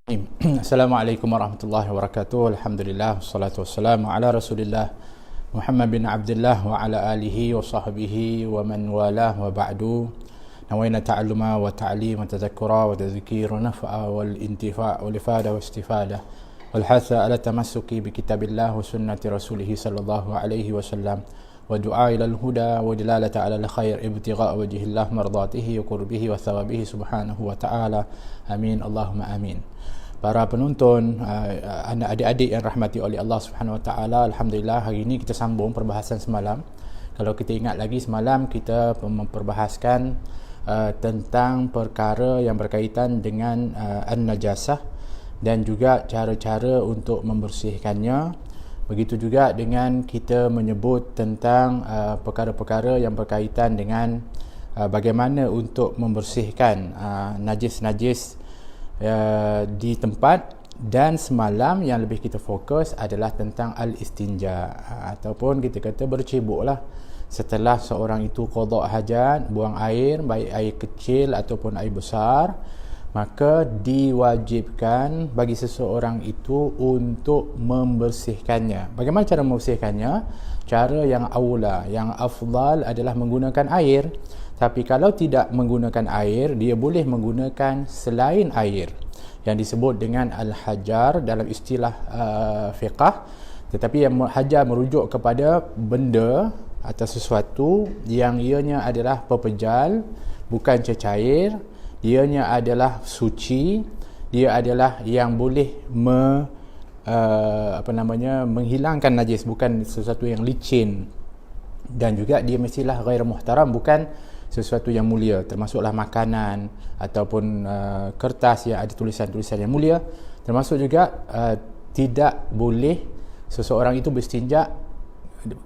Assalamualaikum warahmatullahi wabarakatuh. Alhamdulillah wassalatu wassalamu ala Rasulillah Muhammad bin Abdullah wa ala alihi wa sahbihi wa man walah wa ba'du. Nawaina ta'alluma wa ta'lim wa tadhakkura wa tadhkir wa naf'a wal intifa' wal ifada wa istifada wal hatha ala tamassuki bi kitabillah wa sunnati rasulih sallallahu alaihi wasallam wa du'a ila al-huda wa dilalata ala al-khair ibtigha' wajhillah mardatihi wa qurbihi wa thawabihi subhanahu wa ta'ala. Amin Allahumma amin. Para penonton, adik-adik yang rahmati oleh Allah Subhanahu Wa Taala, alhamdulillah hari ini kita sambung perbahasan semalam. Kalau kita ingat lagi semalam kita memperbahaskan tentang perkara yang berkaitan dengan an-najasah dan juga cara-cara untuk membersihkannya. Begitu juga dengan kita menyebut tentang perkara-perkara yang berkaitan dengan bagaimana untuk membersihkan najis-najis di tempat. Dan semalam yang lebih kita fokus adalah tentang al-istinja, ataupun kita kata bercebok lah. Setelah seorang itu qada hajat, buang air, baik air kecil ataupun air besar, maka diwajibkan bagi seseorang itu untuk membersihkannya. Bagaimana cara membersihkannya? Cara yang aula, yang afdal adalah menggunakan air. Tapi kalau tidak menggunakan air, dia boleh menggunakan selain air yang disebut dengan al-hajar dalam istilah fiqh. Tetapi yang hajar merujuk kepada benda atau sesuatu yang ianya adalah pepejal, bukan cecair. Ianya adalah suci, dia adalah yang boleh menghilangkan najis, bukan sesuatu yang licin. Dan juga dia mestilah ghair muhtaram, bukan sesuatu yang mulia, termasuklah makanan ataupun kertas yang ada tulisan-tulisan yang mulia. Termasuk juga tidak boleh seseorang itu berstinja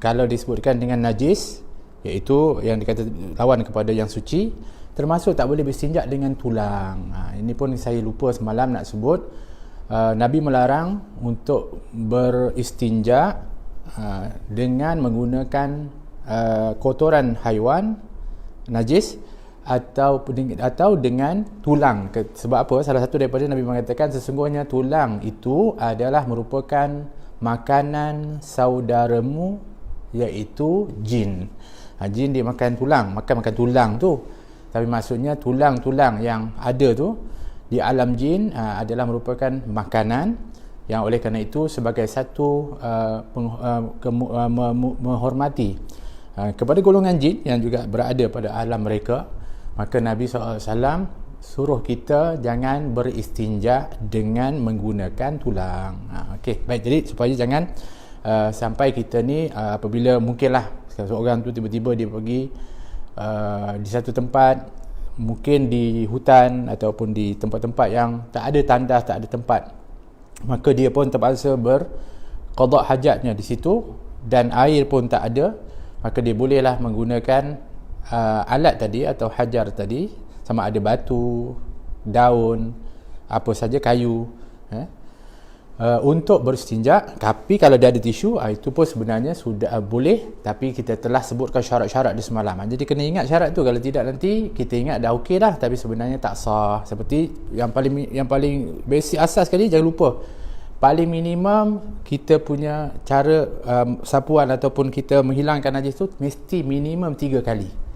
kalau disebutkan dengan najis, iaitu yang dikata lawan kepada yang suci. Termasuk tak boleh berstinja dengan tulang. Ini pun saya lupa semalam nak sebut. Nabi melarang untuk beristinja dengan menggunakan kotoran haiwan najis atau dengan tulang. Sebab apa? Salah satu daripada Nabi mengatakan sesungguhnya tulang itu adalah merupakan makanan saudaramu, iaitu jin. Jin dia makan tulang, makan tulang tu. Tapi maksudnya tulang-tulang yang ada tu di alam jin adalah merupakan makanan yang oleh kerana itu sebagai satu menghormati kepada golongan jin yang juga berada pada alam mereka, maka Nabi SAW suruh kita jangan beristinja dengan menggunakan tulang. Okey, baik. Jadi supaya jangan sampai kita ni apabila mungkinlah seorang tu tiba-tiba dia pergi di satu tempat, mungkin di hutan ataupun di tempat-tempat yang tak ada tandas, tak ada tempat, maka dia pun terpaksa berqada hajatnya di situ dan air pun tak ada, maka dia bolehlah menggunakan alat tadi atau hajar tadi, sama ada batu, daun, apa saja, kayu, untuk beristinja. Tapi kalau dia ada tisu, itu pun sebenarnya sudah boleh, tapi kita telah sebutkan syarat-syarat di semalam. Jadi kena ingat syarat tu, kalau tidak nanti kita ingat dah okey dah tapi sebenarnya tak sah. Seperti yang paling basic asas sekali, jangan lupa paling minimum kita punya cara sapuan ataupun kita menghilangkan najis tu mesti minimum 3 kali.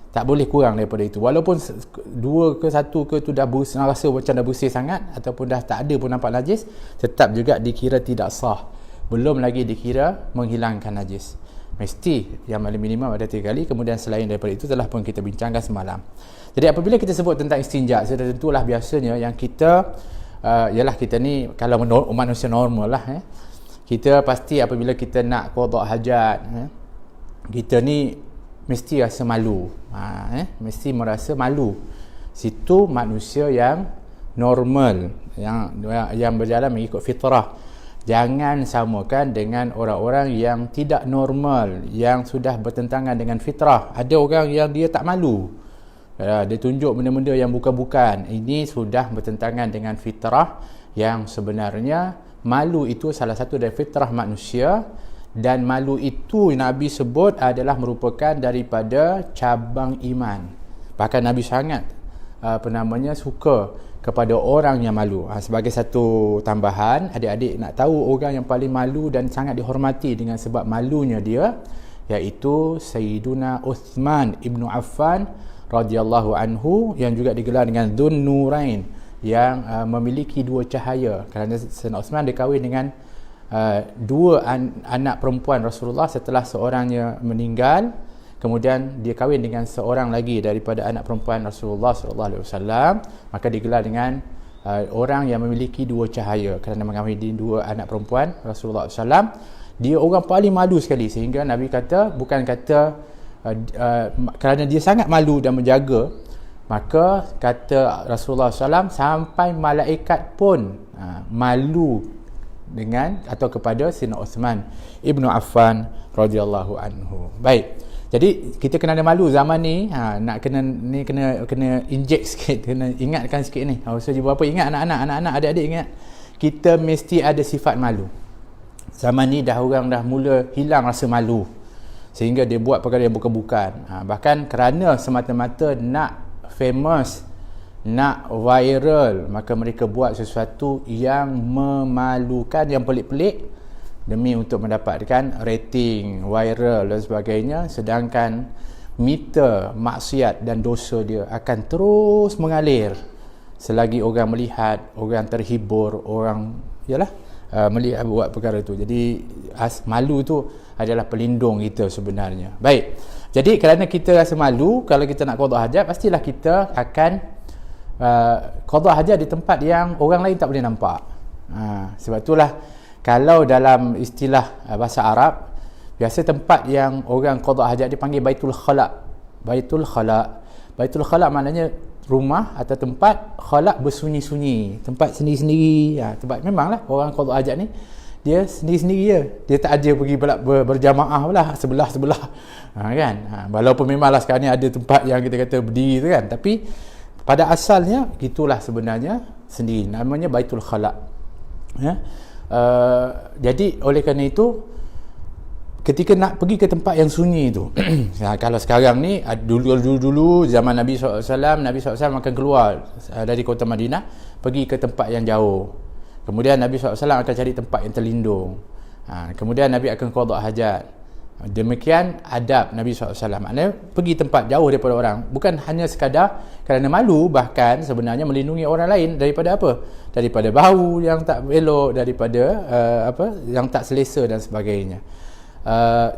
Tak boleh kurang daripada itu. Walaupun 2 ke 1 ke tu dah rasa macam dah bersih sangat ataupun dah tak ada pun nampak najis, tetap juga dikira tidak sah. Belum lagi dikira menghilangkan najis. Mesti yang paling minimum ada 3 kali. Kemudian selain daripada itu telah pun kita bincangkan semalam. Jadi apabila kita sebut tentang istinja, sudah tentulah biasanya yang kita ialah kita ni kalau manusia normal lah, kita pasti apabila kita nak qada hajat, kita ni mesti rasa malu, mesti merasa malu. Situ manusia yang normal, yang berjalan mengikut fitrah. Jangan samakan dengan orang-orang yang tidak normal, yang sudah bertentangan dengan fitrah. Ada orang yang dia tak malu, dia tunjuk benda-benda yang bukan-bukan. Ini sudah bertentangan dengan fitrah, yang sebenarnya malu itu salah satu dari fitrah manusia. Dan malu itu Nabi sebut adalah merupakan daripada cabang iman. Bahkan Nabi sangat suka kepada orang yang malu. Sebagai satu tambahan, adik-adik nak tahu orang yang paling malu dan sangat dihormati dengan sebab malunya dia, iaitu Sayyiduna Uthman ibn Affan radhiyallahu anhu, yang juga digelar dengan Dhun Nurain, yang memiliki dua cahaya, kerana Sayyidina Uthman dia kahwin dengan dua anak perempuan Rasulullah setelah seorangnya meninggal. Kemudian dia kahwin dengan seorang lagi daripada anak perempuan Rasulullah sallallahu alaihi wasallam, maka digelar dengan orang yang memiliki dua cahaya kerana mengahwini dua anak perempuan Rasulullah sallallahu alaihi wasallam. Dia orang paling malu sekali, sehingga Nabi kata, bukan kata kerana dia sangat malu dan menjaga, maka kata Rasulullah SAW, sampai malaikat pun malu dengan atau kepada Sayyidina Uthman ibnu Affan radhiyallahu anhu. Baik. Jadi kita kena ada malu zaman ni, nak kena inject sikit, kena ingatkan sikit ni. So berapa ingat anak-anak adik-adik ingat, kita mesti ada sifat malu. Zaman ni orang dah mula hilang rasa malu, sehingga dia buat perkara yang bukan-bukan. Bahkan kerana semata-mata nak famous, nak viral, maka mereka buat sesuatu yang memalukan, yang pelik-pelik, demi untuk mendapatkan rating, viral dan sebagainya. Sedangkan meter maksiat dan dosa dia akan terus mengalir selagi orang melihat, orang terhibur, orang melihat buat perkara tu. Jadi malu tu adalah pelindung kita sebenarnya. Baik, jadi kerana kita rasa malu, kalau kita nak qada hajat, pastilah kita akan qada hajat di tempat yang orang lain tak boleh nampak. Sebab itulah kalau dalam istilah bahasa Arab, biasa tempat yang orang qada hajat dipanggil Baitul Khala. Baitul Khala. Baitul Khala maknanya rumah atau tempat, khala bersunyi-sunyi, tempat sendiri-sendiri. Tempat memanglah orang qada hajat ni dia sendiri-sendiri je. Dia tak ada pergi berjamaah pula sebelah-sebelah. Kan? Walaupun memanglah sekarang ni ada tempat yang kita kata berdiri tu kan, tapi pada asalnya gitulah sebenarnya, sendiri. Namanya Baitul Khala. Jadi oleh kerana itu, ketika nak pergi ke tempat yang sunyi tu, kalau sekarang ni, dulu zaman Nabi SAW, Nabi SAW akan keluar dari kota Madinah, pergi ke tempat yang jauh. Kemudian Nabi SAW akan cari tempat yang terlindung. Kemudian Nabi akan qada hajat. Demikian adab Nabi SAW. Maknanya pergi tempat jauh daripada orang, bukan hanya sekadar kerana malu, bahkan sebenarnya melindungi orang lain daripada apa? Daripada bau yang tak elok, daripada yang tak selesa dan sebagainya.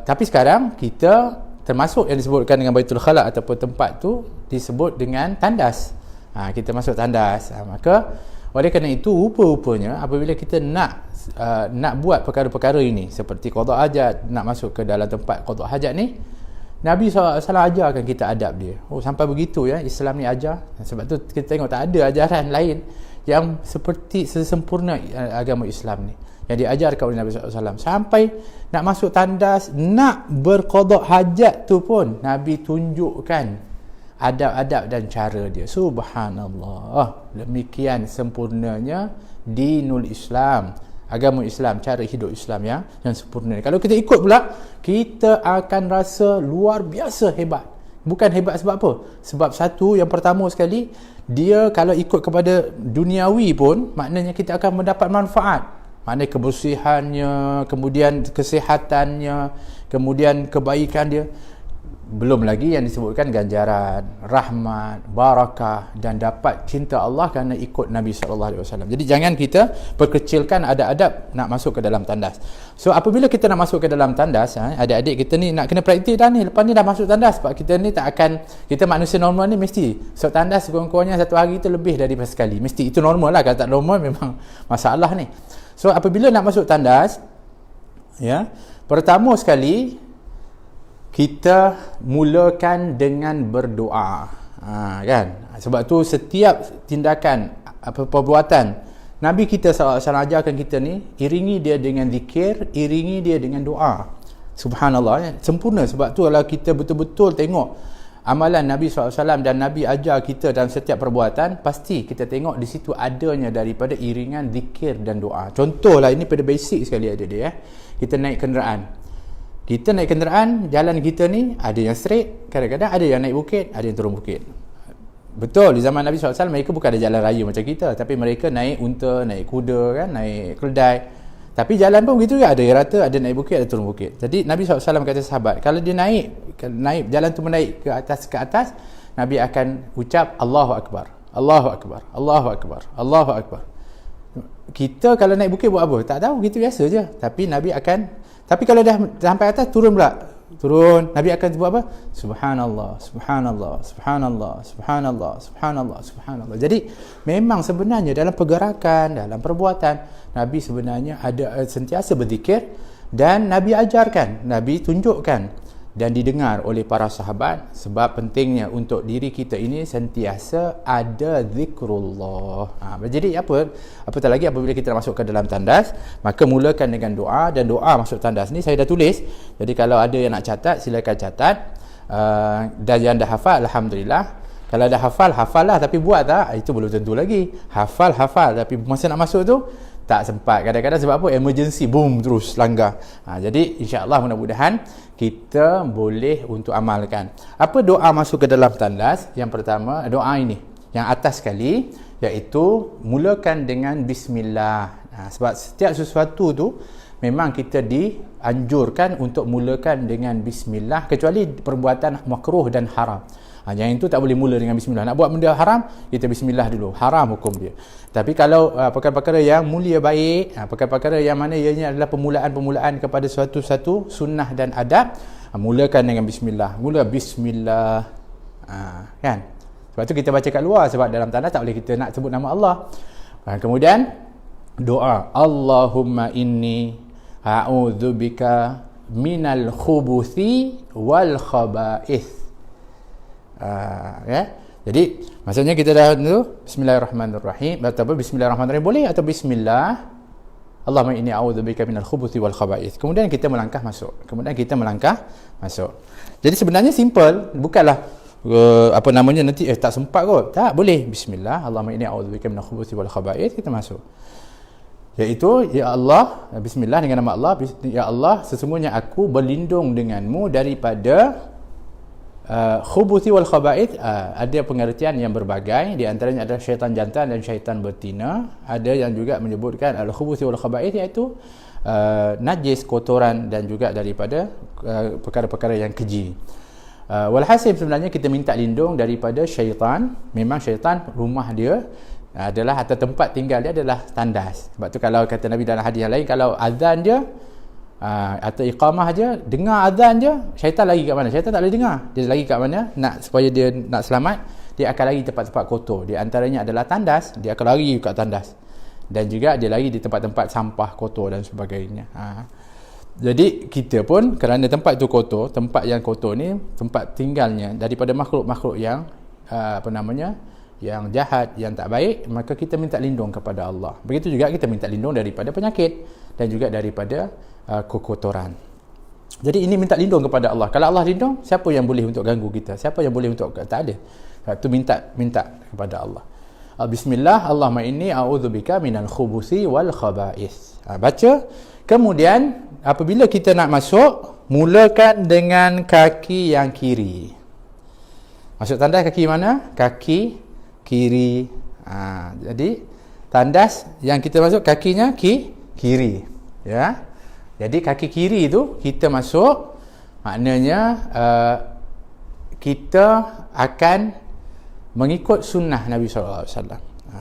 Tapi sekarang kita termasuk yang disebutkan dengan Baitul Khala, ataupun tempat tu disebut dengan tandas. Kita masuk tandas. Maka oleh kerana itu, rupa-rupanya apabila kita nak buat perkara-perkara ini, seperti qada hajat, nak masuk ke dalam tempat qada hajat ni, Nabi SAW ajarkan kita adab dia. Sampai begitu Islam ni ajar. Sebab tu kita tengok tak ada ajaran lain yang seperti sesempurna agama Islam ni yang diajarkan oleh Nabi SAW. Sampai nak masuk tandas, nak berqada hajat tu pun Nabi tunjukkan adab-adab dan cara dia. Subhanallah, demikian sempurnanya dinul Islam, agama Islam, cara hidup Islam yang sempurna. Kalau kita ikut pula, kita akan rasa luar biasa hebat. Bukan hebat sebab apa? Sebab satu, yang pertama sekali, dia kalau ikut kepada duniawi pun, maknanya kita akan mendapat manfaat. Maknanya kebersihannya, kemudian kesehatannya, kemudian kebaikan dia. Belum lagi yang disebutkan ganjaran, rahmat, barakah, dan dapat cinta Allah kerana ikut Nabi SAW. Jadi jangan kita perkecilkan adab-adab nak masuk ke dalam tandas. So apabila kita nak masuk ke dalam tandas, adik-adik kita ni nak kena praktik dah ni. Lepas ni dah masuk tandas, sebab kita ni tak akan, kita manusia normal ni mesti masuk tandas kurang-kurangnya satu hari tu lebih daripada sekali. Mesti itu normal lah. Kalau tak normal memang masalah ni. So apabila nak masuk tandas, pertama sekali kita mulakan dengan berdoa, kan? Sebab tu setiap tindakan, perbuatan Nabi kita SAW ajarkan kita ni, iringi dia dengan zikir, iringi dia dengan doa. Subhanallah, sempurna. Sebab tu kalau kita betul-betul tengok amalan Nabi SAW dan Nabi ajar kita dalam setiap perbuatan, pasti kita tengok di situ adanya daripada iringan zikir dan doa. Contohlah, ini pada basic sekali ada dia. Kita naik kenderaan. Kita naik kenderaan, jalan kita ni ada yang straight, kadang-kadang ada yang naik bukit, ada yang turun bukit. Betul, di zaman Nabi SAW mereka bukan ada jalan raya macam kita, tapi mereka naik unta, naik kuda kan, naik keldai. Tapi jalan pun begitu juga, ada yang rata, ada naik bukit, ada turun bukit. Jadi Nabi SAW kata sahabat, kalau dia naik jalan tu menaik ke atas, Nabi akan ucap Allahu Akbar, Allahu Akbar, Allahu Akbar, Allahu Akbar. Kita kalau naik bukit buat apa? Tak tahu, gitu biasa je. Tapi kalau dah sampai atas, turun pula. Turun, Nabi akan buat apa? Subhanallah, Subhanallah, Subhanallah, Subhanallah, Subhanallah, Subhanallah. Jadi memang sebenarnya dalam pergerakan, dalam perbuatan, Nabi sebenarnya ada sentiasa berzikir, dan Nabi ajarkan, Nabi tunjukkan dan didengar oleh para sahabat, sebab pentingnya untuk diri kita ini sentiasa ada zikrullah. Jadi apatah lagi apabila kita masuk ke dalam tandas, maka mulakan dengan doa, dan doa masuk tandas ni saya dah tulis. Jadi kalau ada yang nak catat, silakan catat. Dan yang dah hafal, alhamdulillah. Kalau dah hafal lah, tapi buat tak, itu belum tentu lagi. Hafal tapi masa nak masuk tu tak sempat. Kadang-kadang sebab apa? Emergency, boom, terus langgar. Jadi insya-Allah mudah-mudahan kita boleh untuk amalkan. Apa doa masuk ke dalam tandas? Yang pertama, doa ini yang atas sekali, iaitu mulakan dengan bismillah. Sebab setiap sesuatu tu memang kita dianjurkan untuk mulakan dengan bismillah, kecuali perbuatan makruh dan haram. Yang itu tak boleh mula dengan bismillah. Nak buat benda haram, kita bismillah dulu, haram hukum dia. Tapi kalau perkara-perkara yang mulia baik, perkara-perkara yang mana ianya adalah permulaan-permulaan kepada suatu sunnah dan adab, mulakan dengan bismillah. Mula bismillah, kan? Sebab tu kita baca kat luar, sebab dalam tandas tak boleh kita nak sebut nama Allah. Kemudian doa, Allahumma inni a'udzubika minal khubuthi wal khaba'ith. Ya. Jadi maksudnya kita dah tu bismillahirrahmanirrahim, atau bismillahirrahmanirrahim boleh, atau bismillah Allahumma inni a'udzubika minal khubuthi wal khaba'ith. Kemudian kita melangkah masuk. Jadi sebenarnya simple, bukanlah nanti tak sempat kot. Tak, boleh bismillah Allahumma inni a'udzubika minal khubuthi wal khaba'ith, kita masuk. Iaitu, ya Allah, bismillah dengan nama Allah, ya Allah, sesungguhnya aku berlindung denganmu daripada khubuthi wal khaba'ith. Ada pengertian yang berbagai, di antaranya adalah syaitan jantan dan syaitan betina. Ada yang juga menyebutkan al-khubuthi wal khaba'ith iaitu najis, kotoran, dan juga daripada perkara-perkara yang keji. Walhasil sebenarnya kita minta lindung daripada syaitan. Memang syaitan rumah dia adalah, atau tempat tinggal dia adalah tandas. Sebab tu kalau kata Nabi dalam hadis yang lain, kalau azan je atau iqamah je, dengar azan je, syaitan lagi kat mana? Syaitan tak boleh dengar. Dia lagi kat mana? Supaya dia nak selamat, dia akan lari tempat-tempat kotor. Di antaranya adalah tandas, dia akan lari kat tandas. Dan juga dia lari di tempat-tempat sampah kotor dan sebagainya. Jadi kita pun, kerana tempat itu kotor, tempat yang kotor ni tempat tinggalnya daripada makhluk-makhluk yang yang jahat, yang tak baik, maka kita minta lindung kepada Allah. Begitu juga kita minta lindung daripada penyakit dan juga daripada kekotoran. Jadi ini minta lindung kepada Allah. Kalau Allah lindung, siapa yang boleh untuk ganggu kita? Siapa yang boleh untuk? Tak ada. Itu minta kepada Allah. Bismillah Allahumma inni a'udzubika minal khubuthi wal khaba'ith. Baca. Kemudian apabila kita nak masuk, mulakan dengan kaki yang kiri. Masuk tandas kaki mana? Kaki kiri. Jadi tandas yang kita masuk kakinya kiri. Ya. Jadi kaki kiri tu kita masuk, maknanya kita akan mengikut sunnah Nabi SAW.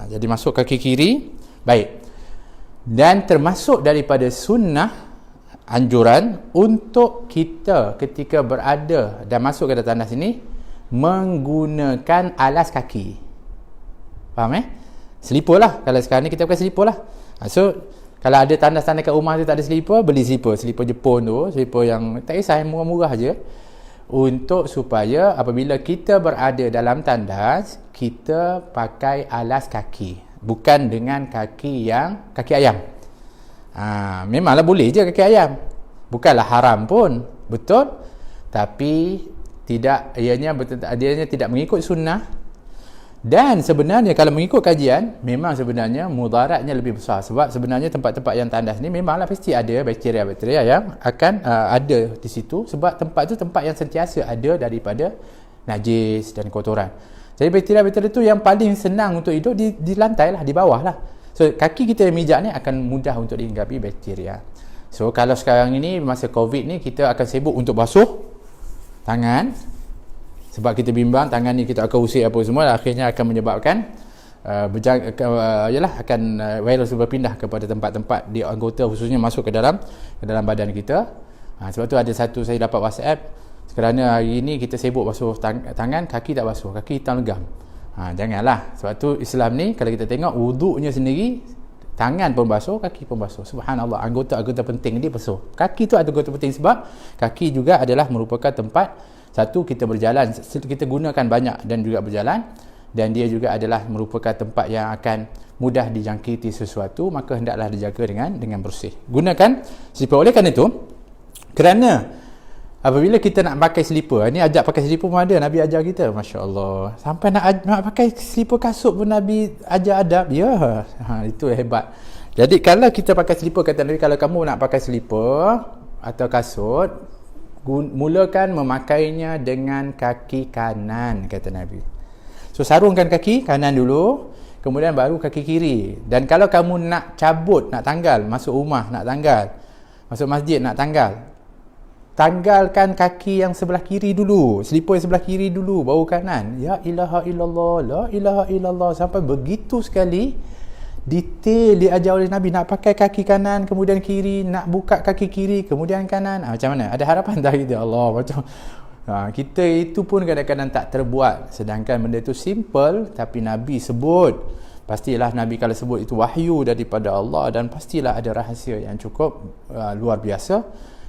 Jadi masuk kaki kiri. Baik. Dan termasuk daripada sunnah, anjuran untuk kita ketika berada dan masuk ke dalam tandas ini, menggunakan alas kaki. Faham Selipar lah. Kalau sekarang ni kita pakai selipar lah. So kalau ada tandas-tandas kat rumah tu tak ada selipar, beli selipar Jepun tu, selipar yang tak kisah, yang murah-murah je, untuk supaya apabila kita berada dalam tandas, kita pakai alas kaki, bukan dengan kaki ayam. Memanglah boleh je kaki ayam, bukanlah haram pun, betul, tapi ianya tidak mengikut sunnah. Dan sebenarnya kalau mengikut kajian, memang sebenarnya mudaratnya lebih besar. Sebab sebenarnya tempat-tempat yang tandas ni memanglah pasti ada bakteria-bakteria yang akan ada di situ. Sebab tempat tu tempat yang sentiasa ada daripada najis dan kotoran. Jadi bakteria-bakteria tu yang paling senang untuk hidup di lantai lah, di bawah lah. So kaki kita yang mijak ni akan mudah untuk dihinggapi bakteria. So kalau sekarang ini masa COVID ni kita akan sibuk untuk basuh tangan, sebab kita bimbang tangan ni kita akan usik apa semua, akhirnya akan menyebabkan virus berpindah kepada tempat-tempat di anggota, khususnya masuk ke dalam badan kita. Sebab tu ada satu saya dapat WhatsApp, kerana hari ni kita sibuk basuh tangan, kaki tak basuh, kaki hitam legam. Janganlah. Sebab tu Islam ni kalau kita tengok wuduknya sendiri, tangan pun basuh, kaki pun basuh. Subhanallah, anggota-anggota penting dia basuh. Kaki tu anggota penting sebab kaki juga adalah merupakan tempat, satu, kita berjalan, kita gunakan banyak dan juga berjalan, dan dia juga adalah merupakan tempat yang akan mudah dijangkiti sesuatu, maka hendaklah dijaga dengan bersih. Gunakan slipper. Oleh kerana itu, kerana apabila kita nak pakai slipper, ni ajak pakai slipper pun ada, Nabi ajar kita, Masya Allah. Sampai nak pakai slipper kasut pun Nabi ajar adab. Ya, itu hebat. Jadi kalau kita pakai slipper, kata Nabi, kalau kamu nak pakai slipper atau kasut, mulakan memakainya dengan kaki kanan, kata Nabi. So sarungkan kaki kanan dulu, kemudian baru kaki kiri. Dan kalau kamu nak cabut, nak tanggal, masuk rumah nak tanggal, masuk masjid nak tanggal, tanggalkan kaki yang sebelah kiri dulu, slipper yang sebelah kiri dulu, baru kanan. Ya ilaha illallah, la ilaha illallah. Sampai begitu sekali detail diajar oleh Nabi. Nak pakai kaki kanan, kemudian kiri, nak buka kaki kiri, kemudian kanan. Macam mana? Ada harapan tak kita? Allah, macam kita itu pun kadang-kadang tak terbuat, sedangkan benda itu simple, tapi Nabi sebut. Pastilah Nabi kalau sebut itu wahyu daripada Allah, dan pastilah ada rahsia yang cukup luar biasa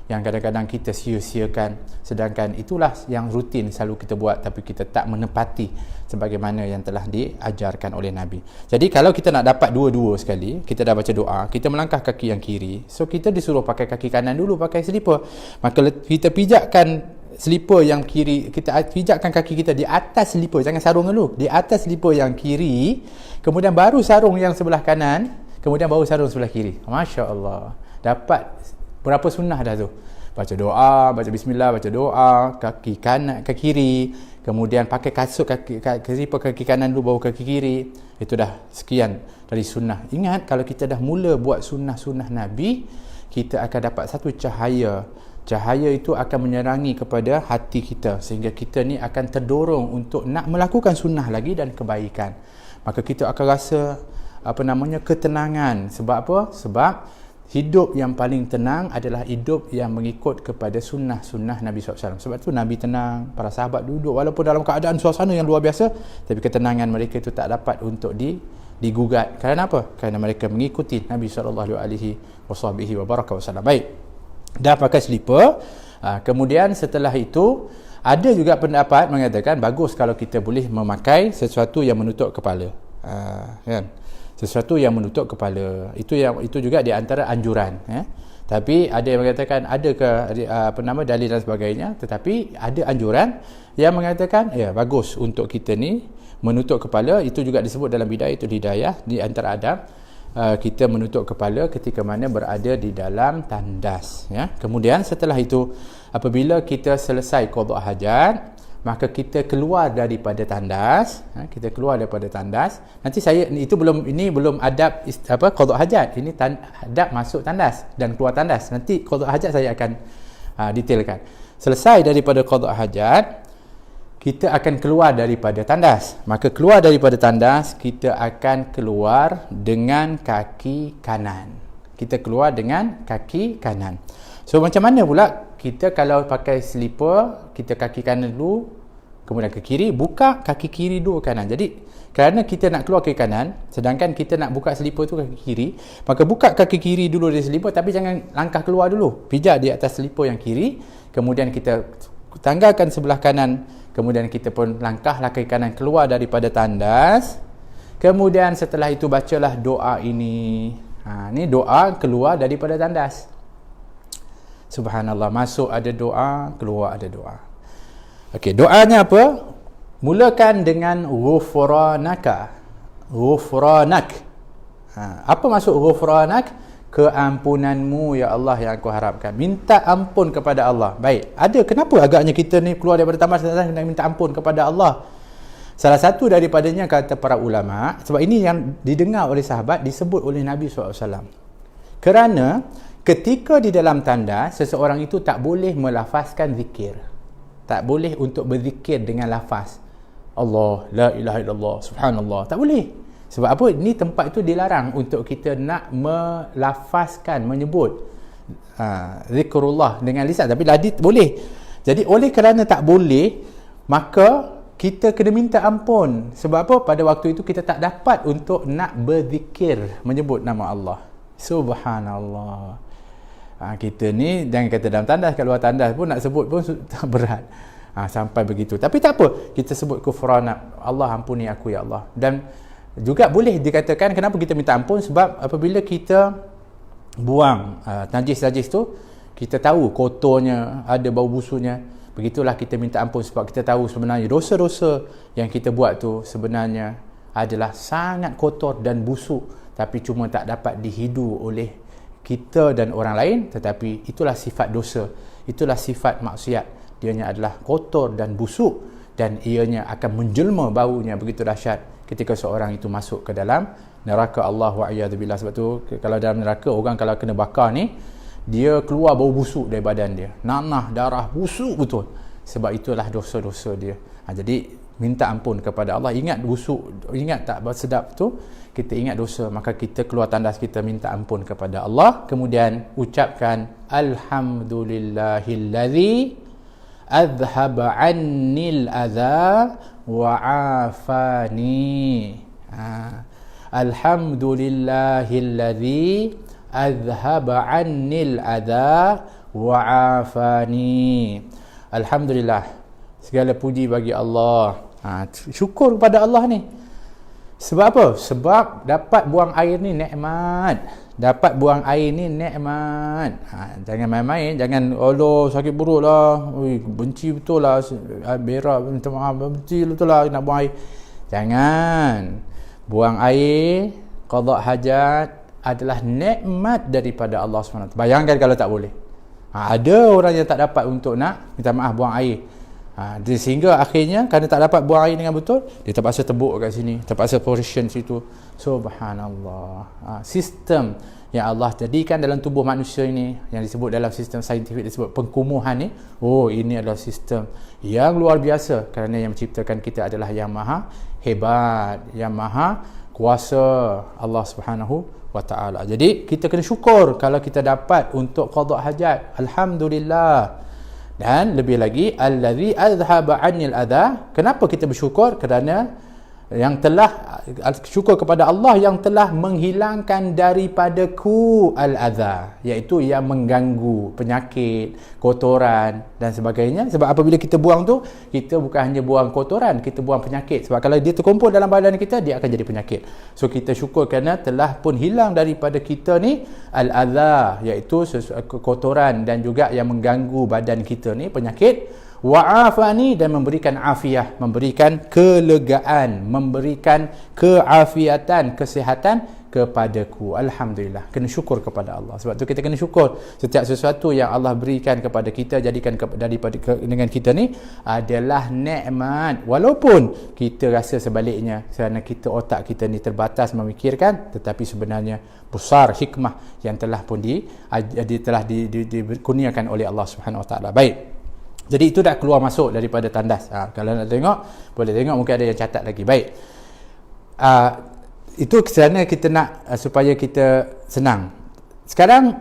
yang kadang-kadang kita sia-siakan, sedangkan itulah yang rutin selalu kita buat, tapi kita tak menepati sebagaimana yang telah diajarkan oleh Nabi. Jadi kalau kita nak dapat dua-dua sekali, kita dah baca doa, kita melangkah kaki yang kiri, so kita disuruh pakai kaki kanan dulu, pakai slipper. Maka kita pijakkan slipper yang kiri, kita pijakkan kaki kita di atas slipper, jangan sarung dulu, di atas slipper yang kiri, kemudian baru sarung yang sebelah kanan, kemudian baru sarung sebelah kiri. Masya Allah, dapat berapa sunnah dah tu. Baca doa, baca bismillah, baca doa, kaki kanan, kaki kiri, kemudian pakai kasut slipper kaki kanan dulu, baru kaki kiri. Itu dah sekian dari sunnah. Ingat, kalau kita dah mula buat sunnah-sunnah Nabi, kita akan dapat satu cahaya. Cahaya itu akan menyerangi kepada hati kita, sehingga kita ni akan terdorong untuk nak melakukan sunnah lagi dan kebaikan. Maka kita akan rasa ketenangan. Sebab apa? Sebab hidup yang paling tenang adalah hidup yang mengikut kepada sunnah-sunnah Nabi SAW. Sebab tu Nabi tenang, para sahabat duduk walaupun dalam keadaan suasana yang luar biasa, tapi ketenangan mereka itu tak dapat untuk digugat. Kerana apa? Kerana mereka mengikuti Nabi SAW. Baik, dah pakai slipper. Kemudian setelah itu, ada juga pendapat mengatakan bagus kalau kita boleh memakai sesuatu yang menutup kepala. Kan? Sesuatu yang menutup kepala. Itu juga di antara anjuran. Tapi ada yang mengatakan adakah dalil dan sebagainya, tetapi ada anjuran yang mengatakan ya bagus untuk kita ni menutup kepala. Itu juga disebut dalam Bidayatul Hidayah, di antara adab kita menutup kepala ketika mana berada di dalam tandas. Kemudian setelah itu, apabila kita selesai qada hajat, maka kita keluar daripada tandas. Kita keluar daripada tandas. Nanti ini belum adab qada hajat. Ini adab masuk tandas dan keluar tandas. Nanti qada hajat saya akan detailkan. Selesai daripada qada hajat, kita akan keluar daripada tandas. Maka keluar daripada tandas, kita akan keluar dengan kaki kanan. Kita keluar dengan kaki kanan. So macam mana pula kita kalau pakai slipper, kita kaki kanan dulu, kemudian ke kiri, buka kaki kiri dulu kanan. Jadi kerana kita nak keluar kaki kanan, sedangkan kita nak buka slipper tu kaki kiri, maka buka kaki kiri dulu dari slipper, tapi jangan langkah keluar dulu. Pijak di atas slipper yang kiri, kemudian kita tanggalkan sebelah kanan, kemudian kita pun langkahlah kaki kanan keluar daripada tandas. Kemudian setelah itu bacalah doa ini. Ini doa keluar daripada tandas. Subhanallah, masuk ada doa, keluar ada doa. Okey, doanya apa? Mulakan dengan ghufranaka. Ghufranak. Apa maksud ghufranak? Keampunanmu ya Allah yang aku harapkan. Minta ampun kepada Allah. Baik, kenapa agaknya kita ni keluar daripada tandas dan minta ampun kepada Allah? Salah satu daripadanya kata para ulama, sebab ini yang didengar oleh sahabat, disebut oleh Nabi SAW. Kerana ketika di dalam tandas, seseorang itu tak boleh melafazkan zikir. Tak boleh untuk berzikir dengan lafaz Allah, la ilaha illallah, subhanallah. Tak boleh. Sebab apa? Ini tempat itu dilarang untuk kita nak melafazkan, menyebut zikrullah dengan lisan. Tapi hadis boleh. Jadi oleh kerana tak boleh, maka kita kena minta ampun. Sebab apa? Pada waktu itu kita tak dapat untuk nak berzikir, menyebut nama Allah. Subhanallah. Kita ni jangan kata dalam tandas, kat luar tandas pun nak sebut pun berat. Sampai begitu. Tapi tak apa, kita sebut kufrana, Allah ampuni aku ya Allah. Dan juga boleh dikatakan kenapa kita minta ampun, sebab apabila kita buang najis-najis tu, kita tahu kotornya, ada bau busuknya, begitulah kita minta ampun, sebab kita tahu sebenarnya dosa-dosa yang kita buat tu sebenarnya adalah sangat kotor dan busuk, tapi cuma tak dapat dihidu oleh kita dan orang lain. Tetapi itulah sifat dosa, itulah sifat maksiat, dianya adalah kotor dan busuk, dan ianya akan menjelma baunya begitu dahsyat ketika seorang itu masuk ke dalam neraka Allah wa'iyadzubillah. Sebab tu kalau dalam neraka, orang kalau kena bakar ni, dia keluar bau busuk dari badan dia, nanah, darah, busuk betul. Sebab itulah dosa-dosa dia. Jadi minta ampun kepada Allah. Ingat busuk, ingat tak sedap tu, kita ingat dosa, maka kita keluar tandas, kita minta ampun kepada Allah. Kemudian ucapkan alhamdulillahillazi adhhaba annil adha wa afani. Alhamdulillahillazi adhhaba annil adha wa afani. Alhamdulillah, segala puji bagi Allah. Syukur kepada Allah ni. Sebab apa? Sebab dapat buang air ni nikmat. Dapat buang air ni nikmat. Jangan main-main, jangan Allah sakit perut lah, benci betul lah, berak, minta maaf, benci betul lah nak buang air. Jangan. Buang air, qada hajat adalah nikmat daripada Allah SWT. Bayangkan kalau tak boleh. Ada orang yang tak dapat untuk nak minta maaf buang air. Sehingga akhirnya kerana tak dapat buang air dengan betul, dia terpaksa tebuk kat sini, terpaksa position situ. Subhanallah. Sistem yang Allah jadikan dalam tubuh manusia ini, yang disebut dalam sistem saintifik disebut pengkumuhan ni, ini adalah sistem yang luar biasa, kerana yang menciptakan kita adalah yang maha hebat, yang maha kuasa, Allah Subhanahu wa ta'ala. Jadi kita kena syukur kalau kita dapat untuk qada hajat. Alhamdulillah. Dan lebih lagi, allazi azhaba 'anil adha. Kenapa kita bersyukur? Kerana yang telah syukur kepada Allah yang telah menghilangkan daripadaku al-adha, iaitu yang mengganggu, penyakit, kotoran dan sebagainya. Sebab apabila kita buang tu, kita bukan hanya buang kotoran, kita buang penyakit. Sebab kalau dia terkumpul dalam badan kita, dia akan jadi penyakit. So kita syukur kerana telah pun hilang daripada kita ni al-adha, iaitu kotoran dan juga yang mengganggu badan kita ni, penyakit. Wa'afani, dan memberikan afiah, memberikan kelegaan, memberikan keafiatan, kesihatan kepadaku. Alhamdulillah. Kena syukur kepada Allah. Sebab tu kita kena syukur setiap sesuatu yang Allah berikan kepada kita, jadikan dengan kita ni adalah nikmat. Walaupun kita rasa sebaliknya, kerana kita, otak kita ni terbatas memikirkan, tetapi sebenarnya besar hikmah yang telah pun dikurniakan oleh Allah Subhanahu Wa Taala. Baik. Jadi itu dah keluar masuk daripada tandas. Kalau nak tengok, boleh tengok, mungkin ada yang catat lagi. Baik. Itu kerana kita nak supaya kita senang. Sekarang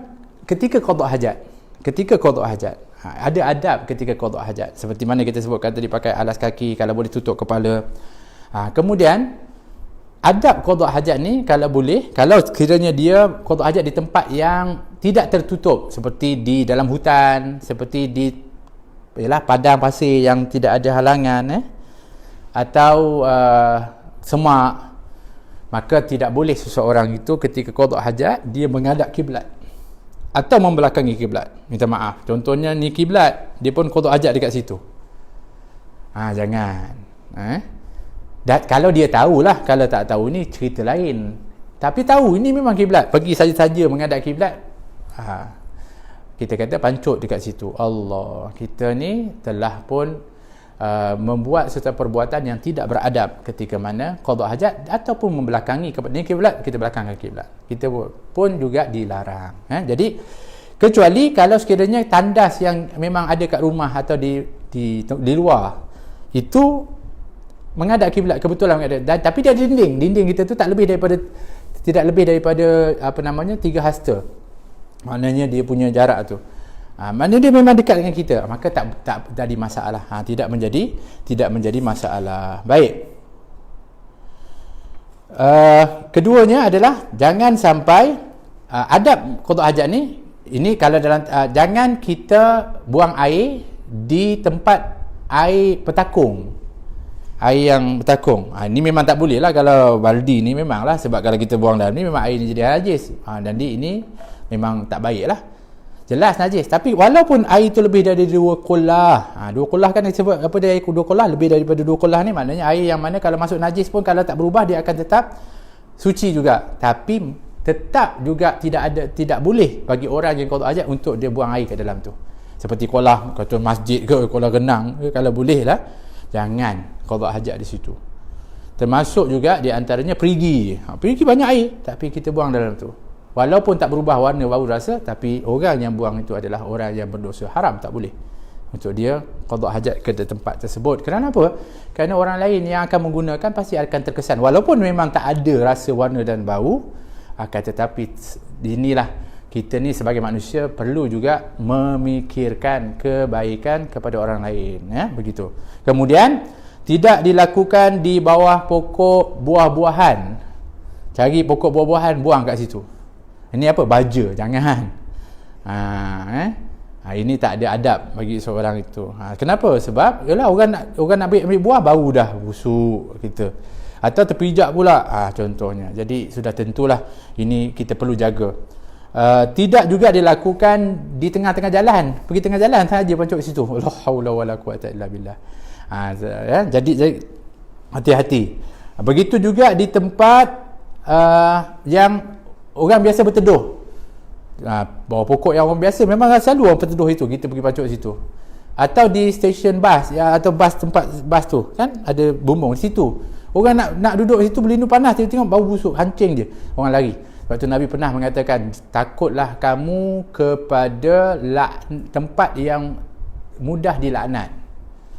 ketika qada hajat. Ada adab ketika qada hajat. Seperti mana kita sebutkan tadi, pakai alas kaki, kalau boleh tutup kepala. Kemudian adab qada hajat ni, kalau boleh, kalau kiranya dia qada hajat di tempat yang tidak tertutup, seperti di dalam hutan, seperti di padang pasir yang tidak ada halangan, atau semak, maka tidak boleh seseorang itu ketika qada hajat dia menghadap kiblat atau membelakangi kiblat. Minta maaf, contohnya ni kiblat, dia pun qada hajat dekat situ. Jangan. Dan kalau dia tahulah, kalau tak tahu ni cerita lain. Tapi tahu ini memang kiblat, pergi saja-saja menghadap kiblat, kita kata pancut dekat situ. Allah, kita ni telah pun membuat satu perbuatan yang tidak beradab ketika mana qada hajat ataupun membelakangi kepada kiblat, kita belakangkan kiblat, kita pun juga dilarang. Jadi kecuali kalau sekiranya tandas yang memang ada kat rumah atau di luar itu menghadap kiblat, kebetulan menghadap, tapi dia ada dinding kita tu tidak lebih daripada 3 hasta, maknanya dia punya jarak tu. Maknanya dia memang dekat dengan kita, maka tak jadi masalah. Tidak menjadi masalah. Baik. Keduanya adalah jangan sampai adab qada hajat ni, ini kalau dalam jangan kita buang air di tempat air bertakung. Air yang bertakung. Ini memang tak boleh lah kalau baldi ni, memanglah, sebab kalau kita buang dalam ni memang air ni jadi najis. Dan ini memang tak baik lah. Jelas najis. Tapi walaupun air itu lebih dari 2 qullah. 2 qullah kan disebut apa dia, 2 qullah, lebih daripada 2 qullah ni maknanya air yang mana kalau masuk najis pun kalau tak berubah dia akan tetap suci juga. Tapi tetap juga tidak boleh bagi orang yang qada hajat untuk dia buang air ke dalam tu. Seperti qullah, kata masjid ke, qullah genang ke, kalau boleh lah jangan qada hajat di situ. Termasuk juga di antaranya perigi. Perigi banyak air tapi kita buang dalam tu. Walaupun tak berubah warna bau rasa, tapi orang yang buang itu adalah orang yang berdosa, haram, tak boleh untuk dia qada hajat ke tempat tersebut. Kerana apa? Kerana orang lain yang akan menggunakan pasti akan terkesan, walaupun memang tak ada rasa warna dan bau, akan tetapi inilah kita ni sebagai manusia perlu juga memikirkan kebaikan kepada orang lain, begitu. Kemudian tidak dilakukan di bawah pokok buah-buahan. Cari pokok buah-buahan, buang kat situ. Ini apa? Baja, jangan. Ini tak ada adab bagi seorang itu. Kenapa? Sebab yalah, orang nak ambil buah, bau dah busuk kita. Atau terpijak pula, contohnya. Jadi sudah tentulah ini kita perlu jaga. Tidak juga dilakukan di tengah-tengah jalan. Pergi tengah jalan saja pancuk situ. La haula wala quwata illa billah. Jadi hati-hati. Begitu juga di tempat yang orang biasa berteduh. Bawah pokok yang orang biasa, memang selalu orang berteduh itu, kita pergi pancuk situ. Atau di stesen bas, atau tempat bas tu kan ada bumbung di situ. Orang nak duduk situ berlindung panas, tengok bau busuk, hancing je, orang lari. Sebab tu Nabi pernah mengatakan, takutlah kamu kepada tempat yang mudah dilaknat.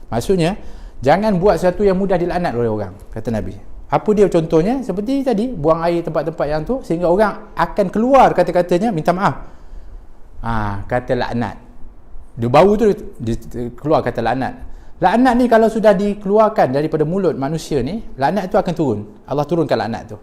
Maksudnya jangan buat sesuatu yang mudah dilaknat oleh orang, kata Nabi. Apa dia contohnya? Seperti tadi, buang air tempat-tempat yang tu sehingga orang akan keluar kata-katanya minta maaf. Kata laknat. Dia bau tu dia keluar kata laknat. Laknat ni kalau sudah dikeluarkan daripada mulut manusia ni, laknat tu akan turun. Allah turunkan laknat tu.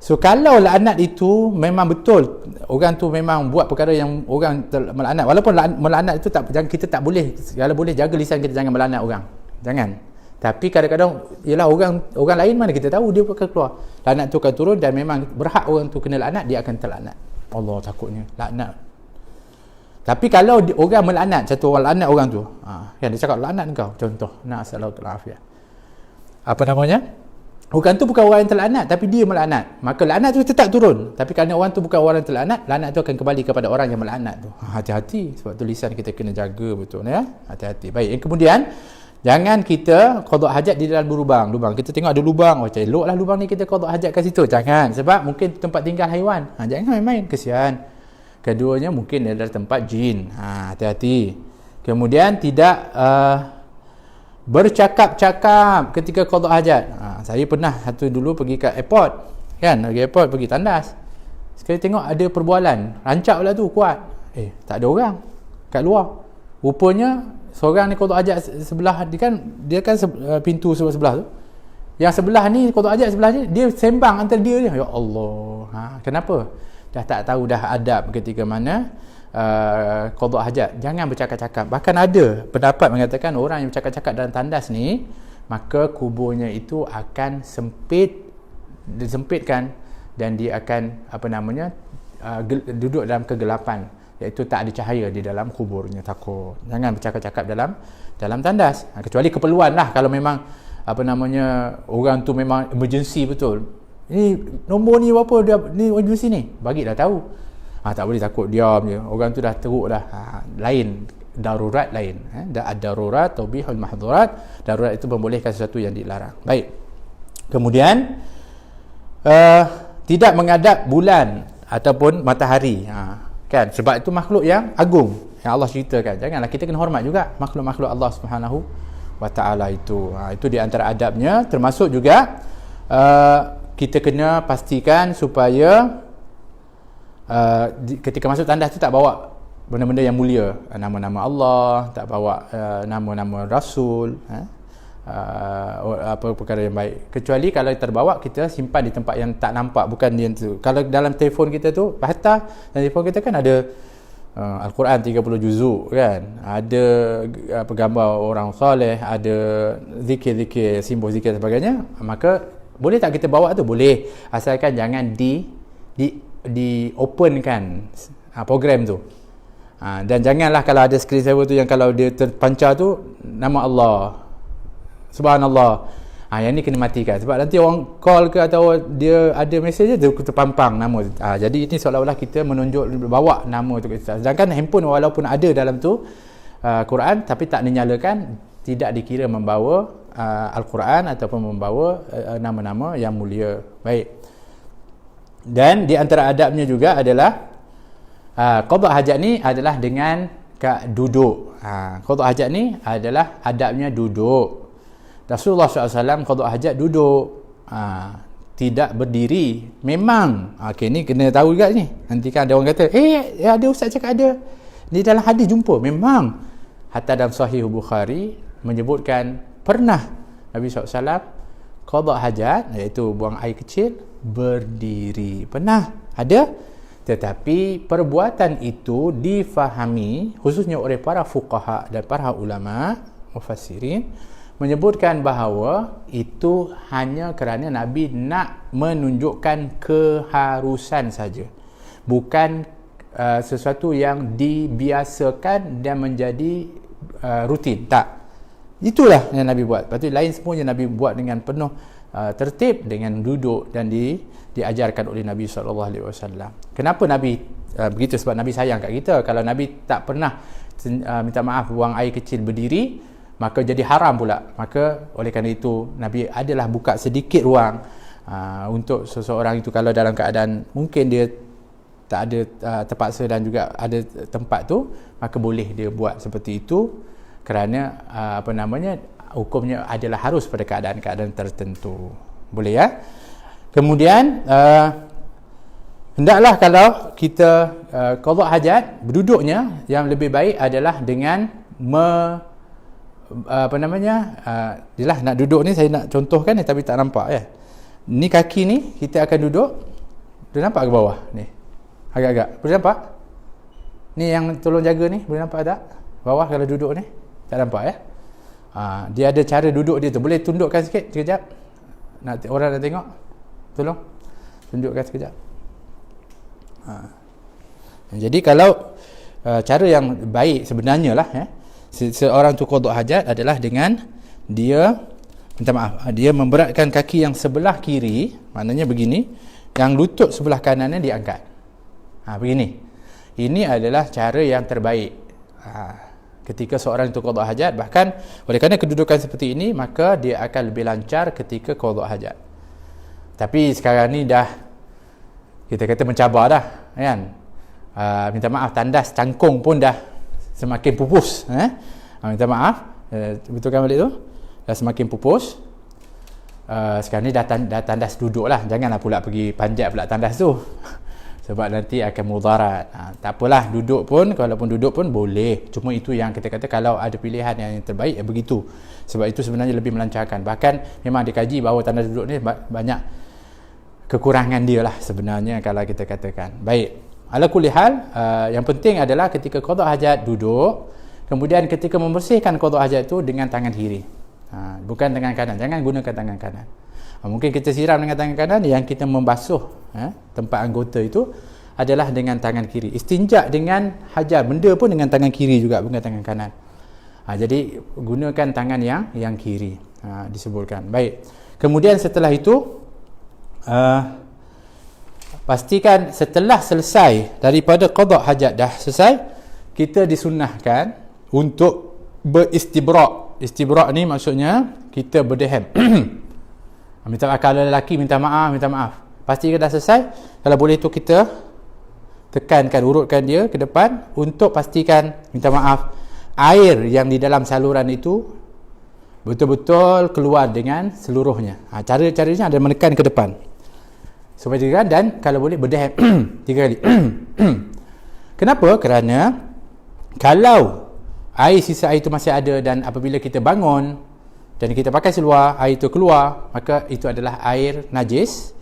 So kalau laknat itu memang betul, orang tu memang buat perkara yang orang melaknat, walaupun melaknat itu kita tak boleh, kalau boleh jaga lisan kita jangan melaknat orang. Jangan. Tapi kadang-kadang ialah orang lain mana kita tahu dia akan keluar. Laknat tu akan turun dan memang berhak orang tu kena laknat, dia akan terlaknat. Allah takutnya laknat. Tapi kalau orang melaknat, satu orang laknat orang tu, kan dia cakap laknat engkau, contoh, nasallahu alafiyah. Apa namanya? Orang tu bukan orang yang terlaknat, tapi dia melaknat. Maka laknat tu tetap turun. Tapi kerana orang tu bukan orang yang terlaknat, laknat tu akan kembali kepada orang yang melaknat tu. Hati-hati. Sebab tu lisan kita kena jaga betul, ya. Hati-hati. Baik, yang kemudian jangan kita qada hajat di dalam lubang. Kita tengok ada lubang, macam eloklah lubang ni kita qada hajat kat situ. Jangan, sebab mungkin tempat tinggal haiwan. Jangan main-main, kesian. Keduanya mungkin adalah tempat jin. Hati-hati. Kemudian tidak bercakap-cakap ketika qada hajat. Saya pernah dulu pergi kat airport, kan, pergi airport, pergi tandas. Sekali tengok ada perbualan, rancak pula tu kuat. Tak ada orang kat luar. Rupanya seorang ni qada hajat sebelah dia kan pintu sebelah tu. Yang sebelah ni qada hajat sebelah ni, dia sembang antara dia je. Ya Allah. Kenapa? Dah tak tahu dah adab ketika mana qada hajat. Jangan bercakap-cakap. Bahkan ada pendapat mengatakan orang yang bercakap-cakap dalam tandas ni, maka kuburnya itu akan disempitkan dan dia akan duduk dalam kegelapan, iaitu tak ada cahaya di dalam kuburnya. Takut. Jangan bercakap-cakap dalam tandas. Kecuali keperluan lah, kalau memang orang tu memang emergency betul. Ni nombor ni berapa dia, ni emergency ni, bagilah tahu. Tak boleh takut, diam je. Orang tu dah teruk dah. Lain darurat lain. Ad-darurat tubihul mahdhurat. Darurat itu membolehkan sesuatu yang dilarang. Baik. Kemudian tidak menghadap bulan ataupun matahari. Kan? Sebab itu makhluk yang agung yang Allah ceritakan. Janganlah, kita kena hormat juga makhluk-makhluk Allah Subhanahu wa taala itu. Itu di antara adabnya, termasuk juga kita kena pastikan supaya ketika masuk tandas tu tak bawa benda-benda yang mulia, nama-nama Allah, tak bawa nama-nama Rasul, apa perkara yang baik, kecuali kalau terbawa kita simpan di tempat yang tak nampak, bukan dia tu. Kalau dalam telefon kita tu, hatta dalam telefon kita kan ada Al-Quran 30 juzuk kan, ada gambar orang soleh, ada zikir-zikir, simbol zikir dan sebagainya, maka boleh tak kita bawa tu? Boleh, asalkan jangan di openkan program tu. Dan janganlah kalau ada screen saver tu yang kalau dia terpancar tu nama Allah, subhanallah, yang ni kena matikan, sebab nanti orang call ke atau dia ada mesej je dia terpampang nama tu. Jadi ini seolah-olah kita menunjuk, bawa nama tu, sedangkan handphone walaupun ada dalam tu Quran, tapi tak dinyalakan, tidak dikira membawa Al-Quran ataupun membawa nama-nama yang mulia. Baik. Dan di antara adabnya juga adalah qada hajat ni adalah dengan duduk. Qada hajat ni adalah adabnya duduk. Rasulullah SAW qada hajat duduk, tidak berdiri. Memang ni kena tahu juga ni. Nanti kan ada orang kata ada ustaz cakap ada di dalam hadis jumpa. Memang hatta dalam Sahih Bukhari menyebutkan pernah Nabi SAW qada hajat, iaitu buang air kecil, berdiri. Pernah ada. Tetapi perbuatan itu difahami khususnya oleh para fuqaha dan para ulama mufassirin, menyebutkan bahawa itu hanya kerana Nabi nak menunjukkan keharusan saja, bukan sesuatu yang dibiasakan dan menjadi rutin. Tak, itulah yang Nabi buat. Lepas tu lain semuanya Nabi buat dengan penuh tertib, dengan duduk, dan diajarkan oleh Nabi SAW. Kenapa Nabi begitu? Sebab Nabi sayang kat kita. Kalau Nabi tak pernah minta maaf buang air kecil berdiri, maka jadi haram pula. Maka oleh kerana itu Nabi adalah buka sedikit ruang untuk seseorang itu, kalau dalam keadaan mungkin dia tak ada terpaksa dan juga ada tempat tu, maka boleh dia buat seperti itu, kerana hukumnya adalah harus pada keadaan-keadaan tertentu. Boleh ya. Kemudian hendaklah kalau kita qada hajat, berduduknya yang lebih baik adalah dengan jelah nak duduk ni, saya nak contohkan ni tapi tak nampak ya. Ni kaki ni kita akan duduk. Boleh nampak ke bawah ni? Agak-agak. Boleh nampak? Ni yang tolong jaga ni, boleh nampak tak? Bawah kalau duduk ni. Tak nampak ya? Dia ada cara duduk dia tu. Boleh tundukkan sikit sekejap? Orang nak tengok. Tolong tunjukkan sekejap. Jadi kalau cara yang baik sebenarnya lah seorang tu qada hajat adalah dengan dia dia memberatkan kaki yang sebelah kiri, maknanya begini, yang lutut sebelah kanannya diangkat. Begini. Ini adalah cara yang terbaik ketika seorang itu qada hajat. Bahkan oleh kerana kedudukan seperti ini, maka dia akan lebih lancar ketika qada hajat. Tapi sekarang ni dah, kita kata mencabar dah kan. Minta maaf, tandas cangkung pun dah semakin pupus. Minta maaf, betulkan balik tu, dah semakin pupus. Sekarang ni dah tandas duduk lah. Janganlah pula pergi panjat pula tandas tu sebab nanti akan mudarat. Tak apalah, duduk pun, kalaupun duduk pun boleh. Cuma itu yang kita kata, kalau ada pilihan yang terbaik, begitu. Sebab itu sebenarnya lebih melancarkan. Bahkan memang dikaji bahawa tandas duduk ni banyak kekurangan dia lah sebenarnya, kalau kita katakan. Baik, ala kulli hal, yang penting adalah ketika qada hajat duduk, kemudian ketika membersihkan qada hajat itu dengan tangan kiri, bukan tangan kanan. Jangan gunakan tangan kanan. Mungkin kita siram dengan tangan kanan, yang kita membasuh tempat anggota itu adalah dengan tangan kiri. Istinja dengan hajar, benda pun dengan tangan kiri juga, bukan tangan kanan. Jadi gunakan tangan yang kiri, disebutkan. Baik, kemudian setelah itu pastikan setelah selesai daripada qada hajat, dah selesai, kita disunnahkan untuk beristibrak. Istibrak ni maksudnya kita berdehem. Minta maaf, kalau lelaki minta maaf. Pasti dah selesai. Kalau boleh tu kita tekankan, urutkan dia ke depan untuk pastikan minta maaf air yang di dalam saluran itu betul-betul keluar dengan seluruhnya. Cara-caranya ada menekan ke depan supaya dia, dan kalau boleh berdehem 3 kali. Kenapa? Kerana kalau sisa air itu masih ada dan apabila kita bangun dan kita pakai seluar, air itu keluar, maka itu adalah air najis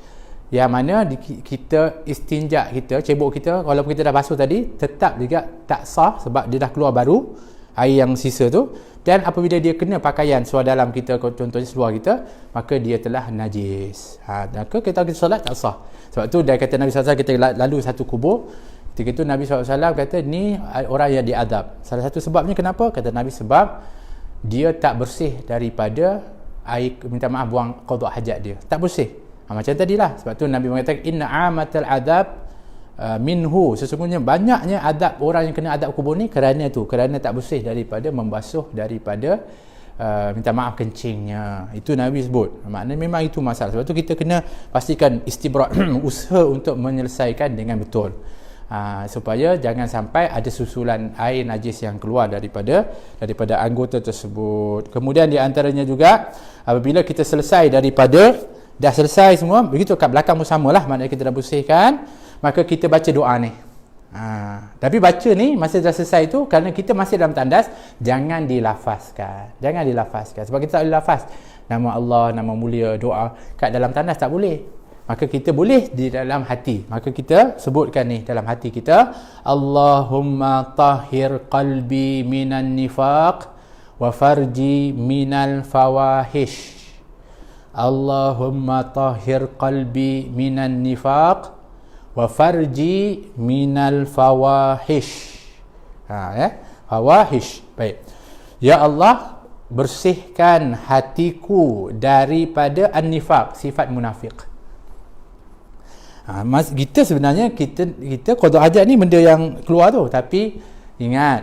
yang mana kita istinja kita, cebok kita, walaupun kita dah basuh tadi, tetap juga tak sah sebab dia dah keluar baru air yang sisa tu. Dan apabila dia kena pakaian seluar dalam kita, contohnya seluar kita, maka dia telah najis. Maka kita solat tak sah. Sebab tu dia kata Nabi SAW, kita lalu satu kubur, ketika itu Nabi SAW kata ni orang yang diadab. Salah satu sebabnya kenapa? Kata Nabi, sebab dia tak bersih daripada air, minta maaf, buang qada hajat dia, tak bersih. Macam tadilah. Sebab tu Nabi mengatakan inna amatal adab minhu, sesungguhnya banyaknya adab orang yang kena adab kubur ni kerana tak bersih daripada membasuh daripada minta maaf kencingnya. Itu Nabi sebut. Maknanya memang itu masalah. Sebab tu kita kena pastikan istibrak, usaha untuk menyelesaikan dengan betul. Supaya jangan sampai ada susulan air najis yang keluar daripada anggota tersebut. Kemudian di antaranya juga apabila kita selesai dah selesai semua, begitu kat belakang pun samalah, maknanya kita dah bersihkan, maka kita baca doa ni. Tapi baca ni masa dah selesai tu, kerana kita masih dalam tandas, jangan dilafazkan. Sebab kita tak boleh lafaz nama Allah, nama mulia, doa kat dalam tandas tak boleh. Maka kita boleh di dalam hati. Maka kita sebutkan ni dalam hati kita, Allahumma tahhir qalbi minan nifaq wa farji minal fawahish. Allahumma tahhir qalbi minan nifaq wa farji minal fawahish. Fawahish. Baik. Ya Allah, bersihkan hatiku daripada an-nifaq, sifat munafik. Kita sebenarnya kita qada hajat ni benda yang keluar tu, tapi ingat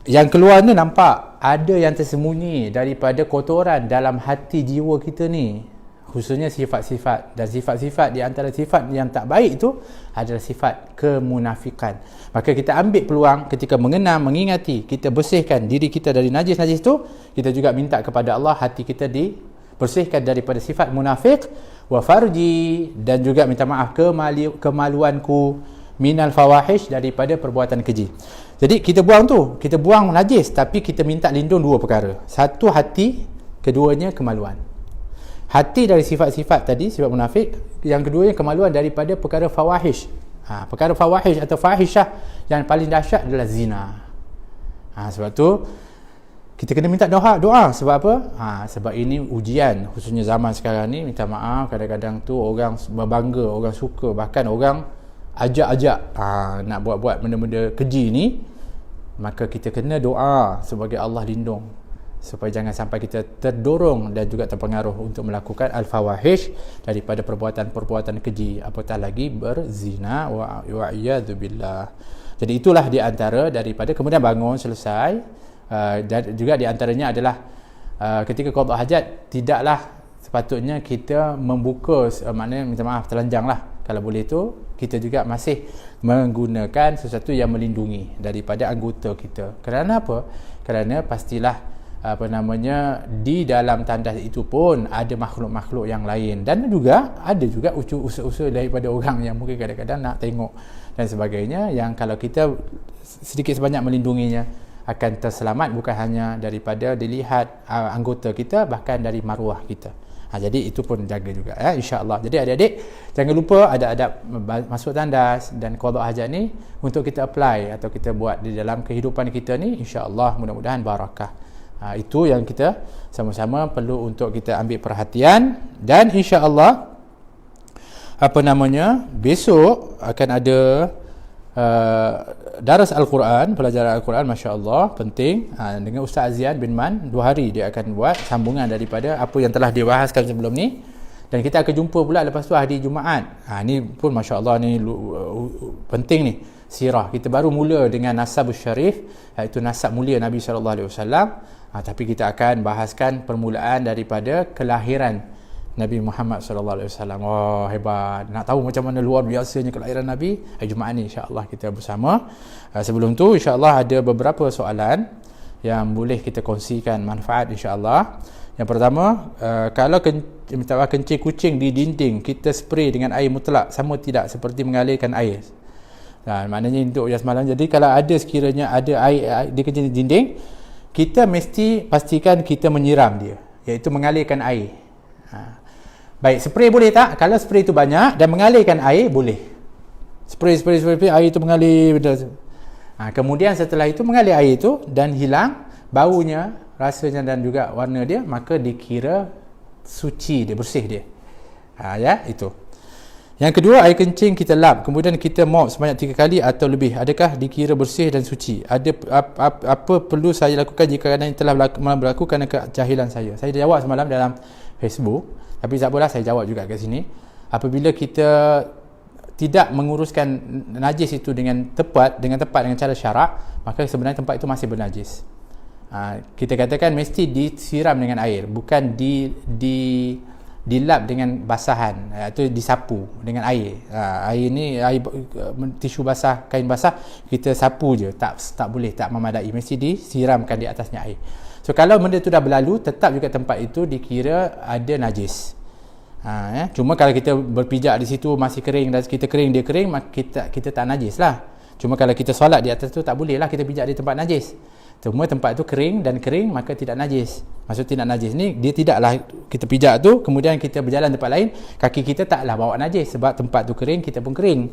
yang keluar ni nampak ada yang tersembunyi daripada kotoran dalam hati jiwa kita ni, khususnya sifat-sifat. Dan sifat-sifat di antara sifat yang tak baik itu adalah sifat kemunafikan. Maka kita ambil peluang ketika mengingati, kita bersihkan diri kita dari najis-najis tu, kita juga minta kepada Allah hati kita dibersihkan daripada sifat munafik, wa farji, dan juga minta maaf kemaluanku, minal fawahish, daripada perbuatan keji. Jadi kita buang najis, tapi kita minta lindung dua perkara. Satu hati, keduanya kemaluan. Hati dari sifat-sifat tadi, sifat munafik. Yang keduanya kemaluan daripada perkara fawahish. Perkara fawahish atau fahishah yang paling dahsyat adalah zina. Sebab tu kita kena minta doa. Sebab apa? Sebab ini ujian, khususnya zaman sekarang ni. Minta maaf, kadang-kadang tu orang berbangga, orang suka, bahkan orang ajak nak buat benda-benda keji ni. Maka kita kena doa sebagai Allah lindung, supaya jangan sampai kita terdorong dan juga terpengaruh untuk melakukan al-fawahish, daripada perbuatan-perbuatan keji, apatah lagi berzina, wa'iyadzu billah. Jadi itulah di antara daripada, kemudian bangun selesai. Dan juga di antaranya adalah ketika qada hajat, tidaklah sepatutnya kita membuka, maknanya minta maaf, telanjang lah. Kalau boleh tu kita juga masih menggunakan sesuatu yang melindungi daripada anggota kita. Kerana apa? Kerana pastilah di dalam tandas itu pun ada makhluk-makhluk yang lain, dan juga ada juga usaha-usaha daripada orang yang mungkin kadang-kadang nak tengok dan sebagainya, yang kalau kita sedikit sebanyak melindunginya, akan terselamat bukan hanya daripada dilihat anggota kita, bahkan dari maruah kita. Jadi itu pun jaga juga, insya-Allah. Jadi adik-adik jangan lupa ada adab masuk tandas dan qada hajat ni untuk kita apply atau kita buat di dalam kehidupan kita ni, insya-Allah mudah-mudahan barakah. Itu yang kita sama-sama perlu untuk kita ambil perhatian. Dan insya-Allah besok akan ada daras Al-Quran, pelajaran Al-Quran, Masya Allah, penting, dengan Ustaz Azian bin Man. 2 hari dia akan buat sambungan daripada apa yang telah dibahaskan sebelum ni, dan kita akan jumpa pula lepas tu hari Jumaat. Ni pun Masya Allah, ni penting ni, sirah. Kita baru mula dengan nasabus syarif, iaitu nasab mulia Nabi SAW. Tapi kita akan bahaskan permulaan daripada kelahiran Nabi Muhammad SAW. Wah, hebat. Nak tahu macam mana luar biasanya kelahiran Nabi? Jumaat ni insya-Allah kita bersama. Sebelum tu insya-Allah ada beberapa soalan yang boleh kita kongsikan manfaat insya-Allah. Yang pertama, kalau kencing kucing di dinding kita spray dengan air mutlak, sama tidak seperti mengalirkan air? Maknanya untuk yang semalam. Jadi kalau ada sekiranya ada air dia kencing di dinding, kita mesti pastikan kita menyiram dia, iaitu mengalirkan air. Baik, spray boleh tak? Kalau spray itu banyak dan mengalirkan air, boleh. Spray air itu mengalir. Kemudian setelah itu mengalir air itu dan hilang baunya, rasanya dan juga warna dia, maka dikira suci dia, bersih dia. Ya, itu. Yang kedua, air kencing kita lap, kemudian kita mop sebanyak 3 kali atau lebih. Adakah dikira bersih dan suci? Apa perlu saya lakukan jika kadang telah berlaku kerana kejahilan saya? Saya dah jawab semalam dalam Facebook, tapi tak apalah, saya jawab juga kat sini. Apabila kita tidak menguruskan najis itu dengan tepat dengan cara syarak, maka sebenarnya tempat itu masih bernajis. Kita katakan mesti disiram dengan air, bukan dilap dengan basahan, iaitu disapu dengan air. Air ni air tisu basah, kain basah, kita sapu je, tak boleh, tak memadai, mesti disiramkan di atasnya air. So kalau benda tu dah berlalu, tetap juga tempat itu dikira ada najis. Cuma kalau kita berpijak di situ masih kering dan kita kering, dia kering, maka kita tak najis lah. Cuma kalau kita solat di atas tu tak boleh lah kita pijak di tempat najis. Cuma tempat tu kering dan kering, maka tidak najis. Maksud tidak najis ni, dia tidaklah kita pijak tu kemudian kita berjalan tempat lain, kaki kita taklah bawa najis, sebab tempat tu kering, kita pun kering.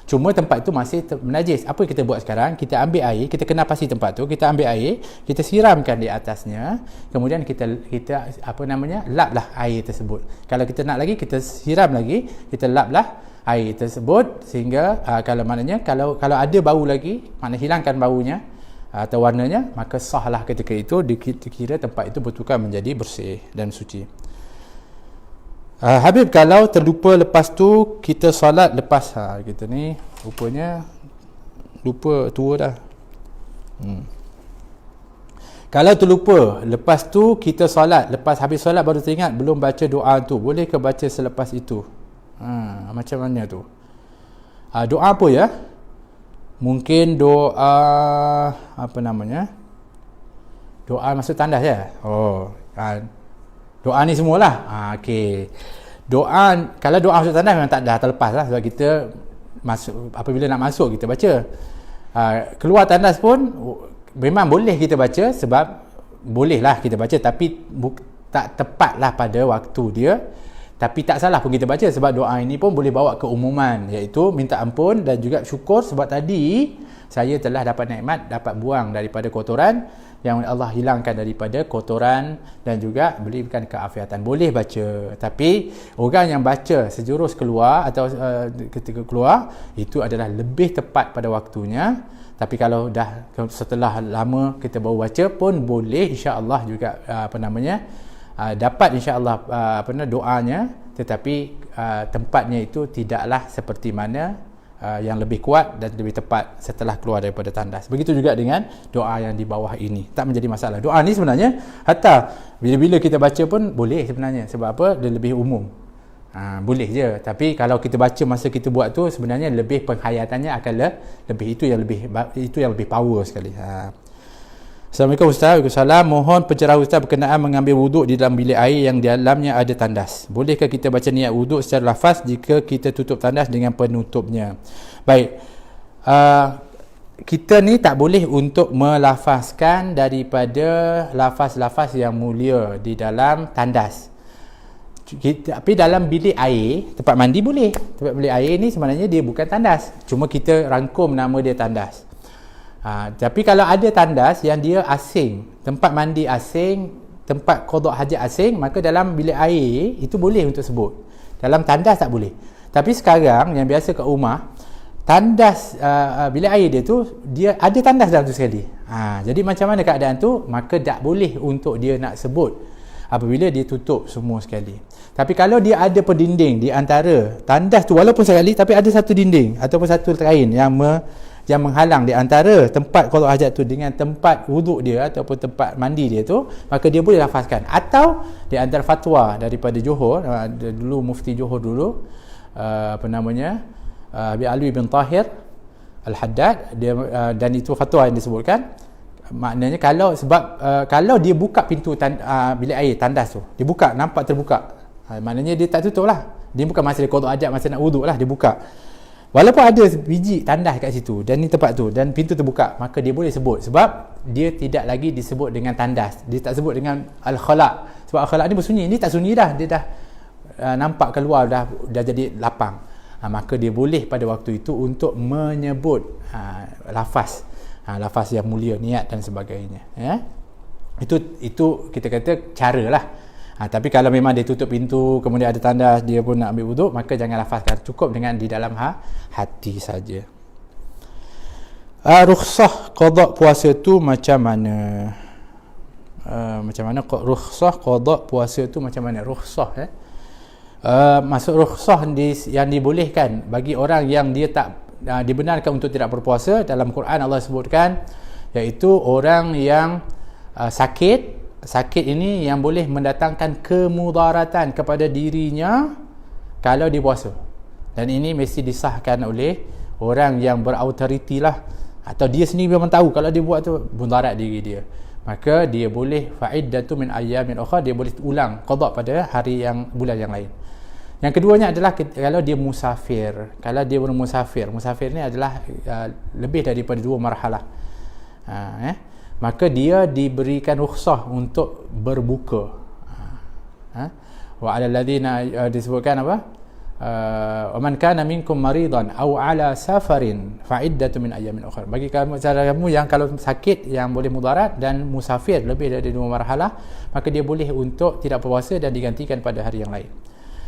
Cuma tempat tu masih najis. Apa kita buat sekarang? Kita ambil air, kita kena pasti tempat tu, kita ambil air, kita siramkan di atasnya, kemudian kita laplah air tersebut. Kalau kita nak lagi, kita siram lagi, kita laplah air tersebut, sehingga kalau ada bau lagi, makna hilangkan baunya atau warnanya, maka sahlah ketika itu dikira tempat itu betul-betul menjadi bersih dan suci. Habib, kalau terlupa lepas tu kita solat lepas, kita ni rupanya lupa tua dah. Kalau terlupa lepas tu kita solat, lepas habis solat baru teringat belum baca doa tu, boleh ke baca selepas itu? Macam mana tu? Doa apa ya? Mungkin doa doa masuk tandas ya? Doa ni semualah. Okey. Kalau doa masuk tandas memang dah terlepas lah, sebab kita apabila nak masuk kita baca. Keluar tandas pun memang boleh kita baca, sebab bolehlah kita baca, tapi tak tepatlah pada waktu dia. Tapi tak salah pun kita baca, sebab doa ini pun boleh bawa keumuman, iaitu minta ampun dan juga syukur sebab tadi saya telah dapat nikmat, dapat buang daripada kotoran yang Allah hilangkan daripada kotoran, dan juga berikan keafiatan. Boleh baca, tapi orang yang baca sejurus keluar atau ketika keluar, itu adalah lebih tepat pada waktunya. Tapi kalau dah setelah lama kita baru baca pun boleh, insya-Allah juga dapat insya-Allah doanya, tetapi tempatnya itu tidaklah seperti mana yang lebih kuat dan lebih tepat setelah keluar daripada tandas. Begitu juga dengan doa yang di bawah ini, tak menjadi masalah. Doa ni sebenarnya hatta bila-bila kita baca pun boleh sebenarnya, sebab apa? Dia lebih umum. Boleh je, tapi kalau kita baca masa kita buat tu, sebenarnya lebih penghayatannya akan lebih, itu yang lebih power sekali. Assalamualaikum Ustaz. Waalaikumsalam. Mohon pencerahan Ustaz berkenaan mengambil wuduk di dalam bilik air yang di dalamnya ada tandas. Bolehkah kita baca niat wuduk secara lafaz jika kita tutup tandas dengan penutupnya? Baik. Kita ni tak boleh untuk melafazkan daripada lafaz-lafaz yang mulia di dalam tandas. Tapi dalam bilik air, tempat mandi boleh. Tempat bilik air ni sebenarnya dia bukan tandas, cuma kita rangkum nama dia tandas. Tapi kalau ada tandas yang dia asing, tempat mandi asing, tempat qada hajat asing, maka dalam bilik air itu boleh untuk sebut. Dalam tandas tak boleh. Tapi sekarang yang biasa kat rumah, tandas bilik air dia tu, dia ada tandas dalam tu sekali. Jadi macam mana keadaan tu? Maka tak boleh untuk dia nak sebut apabila dia tutup semua sekali. Tapi kalau dia ada pendinding di antara tandas tu, walaupun sekali, tapi ada satu dinding ataupun satu kain yang menghalang di antara tempat qada hajat tu dengan tempat wuduk dia ataupun tempat mandi dia tu, maka dia boleh lafazkan. Atau di antara fatwa daripada Johor, dulu mufti Johor dulu, Habib Alwi bin Tahir Al-Haddad, dia dan itu fatwa yang disebutkan, maknanya kalau dia buka pintu bilik air tandas tu, dia buka, nampak terbuka, maknanya dia tak tutup lah, dia bukan masa dia qada hajat, masa nak wuduk lah dia buka. Walaupun ada biji tandas kat situ dan ni tempat tu dan pintu terbuka, maka dia boleh sebut, sebab dia tidak lagi disebut dengan tandas, dia tak sebut dengan al-khala', sebab al-khala' ni bersunyi, ni tak sunyi dah, dia dah nampak keluar, dah jadi lapang. Maka dia boleh pada waktu itu untuk menyebut lafaz yang mulia, niat dan sebagainya, ya. Itu kita kata cara lah. Tapi kalau memang dia tutup pintu, kemudian ada tandas, dia pun nak ambil wuduk, maka jangan lafazkan, cukup dengan di dalam hati saja. Rukhsah qada puasa tu macam mana? Rukhsah qada puasa tu macam mana? Rukhsah, maksud rukhsah yang dibolehkan bagi orang yang dia tak dibenarkan untuk tidak berpuasa. Dalam Quran Allah sebutkan, iaitu orang yang sakit ini yang boleh mendatangkan kemudaratan kepada dirinya kalau dia puasa, dan ini mesti disahkan oleh orang yang berautoriti lah, atau dia sendiri memang tahu kalau dia buat tu mudarat diri dia, maka dia boleh fa'iddatu min ayyamin ukhra, dia boleh ulang qada pada hari bulan yang lain. Yang keduanya adalah kalau dia musafir. Kalau dia bermusafir, musafir ni adalah lebih daripada 2 marhalah, maka dia diberikan rukhsah untuk berbuka. Wa 'alal ladzina disebutkan apa? Wa man kana minkum maridan aw 'ala safarin fa iddatu min ayyamin ukhra. Bagi kamu yang kalau sakit yang boleh mudarat dan musafir lebih dari 2 marhalah, maka dia boleh untuk tidak berpuasa dan digantikan pada hari yang lain.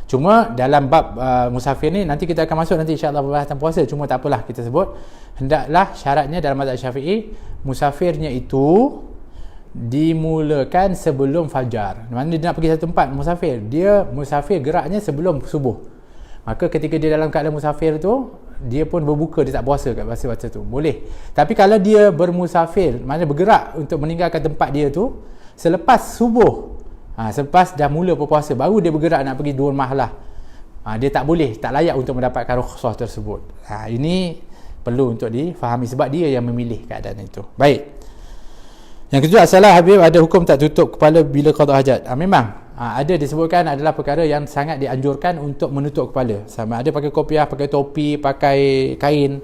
Cuma dalam bab musafir ni nanti kita akan masuk nanti insya-Allah pembahasan puasa. Cuma tak apalah, kita sebut hendaklah syaratnya dalam mazhab Syafi'i, musafirnya itu dimulakan sebelum fajar. Maksudnya dia nak pergi satu tempat, dia musafir geraknya sebelum subuh. Maka ketika dia dalam keadaan musafir tu, dia pun berbuka, dia tak puasa kat masa tu, boleh. Tapi kalau dia bermusafir, maknanya bergerak untuk meninggalkan tempat dia tu selepas subuh, selepas dah mula berpuasa, baru dia bergerak nak pergi 2 marhalah, dia tak boleh, tak layak untuk mendapatkan rukhsah tersebut. Ini perlu untuk difahami, sebab dia yang memilih keadaan itu. Baik. Yang kedua, asalah Habib, ada hukum tak tutup kepala bila qada hajat? Memang ada disebutkan adalah perkara yang sangat dianjurkan untuk menutup kepala, sama ada pakai kopiah, pakai topi, pakai kain.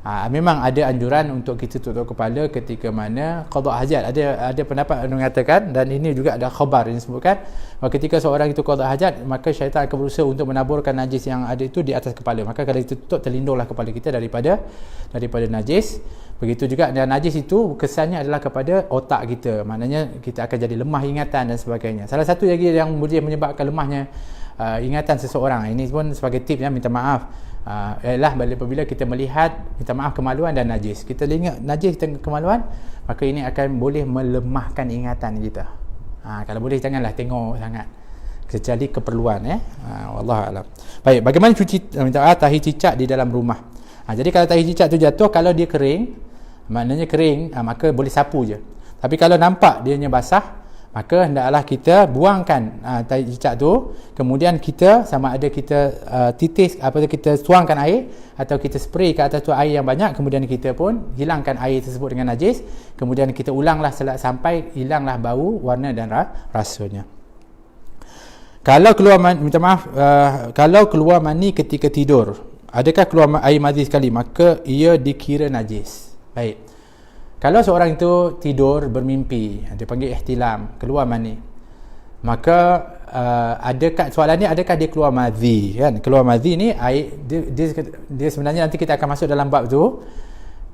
Memang ada anjuran untuk kita tutup kepala ketika mana qada hajat. Ada pendapat yang mengatakan, dan ini juga ada khabar yang disebutkan, bahawa ketika seorang itu qada hajat, maka syaitan akan berusaha untuk menaburkan najis yang ada itu di atas kepala. Maka kalau kita tutup, terlindunglah kepala kita daripada najis. Begitu juga, dan najis itu kesannya adalah kepada otak kita, maknanya kita akan jadi lemah ingatan dan sebagainya. Salah satu lagi yang boleh menyebabkan lemahnya ingatan seseorang, ini pun sebagai tip, minta maaf, ialah apabila kita melihat, minta maaf, kemaluan dan najis. Kita ingat najis dan kemaluan, maka ini akan boleh melemahkan ingatan kita. Kalau boleh janganlah tengok sangat, kecuali keperluan. Wallahu a'lam. Baik, bagaimana cuci tahi cicak di dalam rumah? Jadi kalau tahi cicak tu jatuh, kalau dia kering, maknanya kering, maka boleh sapu je. Tapi kalau nampak dia basah, maka hendaklah kita buangkan tahi cicak tu, kemudian kita sama ada kita titis, kita tuangkan air, atau kita spray ke atas tu air yang banyak, kemudian kita pun hilangkan air tersebut dengan najis, kemudian kita ulanglah sampai hilanglah bau, warna dan rasanya. Kalau keluar kalau keluar mani ketika tidur, adakah keluar air madhi sekali, maka ia dikira najis. Baik. Kalau seorang itu tidur bermimpi, dia panggil ihtilam, keluar mani, maka soalan ni, adakah dia keluar madhi, kan? Keluar madhi ni air dia sebenarnya nanti kita akan masuk dalam bab tu.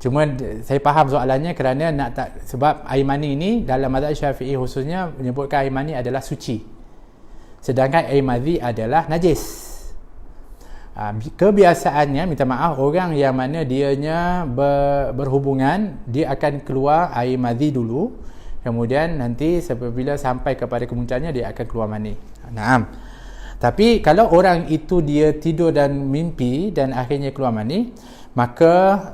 Cuma saya faham soalannya kerana sebab air mani ni dalam mazhab Syafi'i khususnya menyebutkan air mani adalah suci, sedangkan air madhi adalah najis. Kebiasaannya, minta maaf, orang yang mana dianya berhubungan, dia akan keluar air madhi dulu, kemudian nanti apabila sampai kepada kemunculannya, dia akan keluar mani. Tapi kalau orang itu dia tidur dan mimpi dan akhirnya keluar mani, maka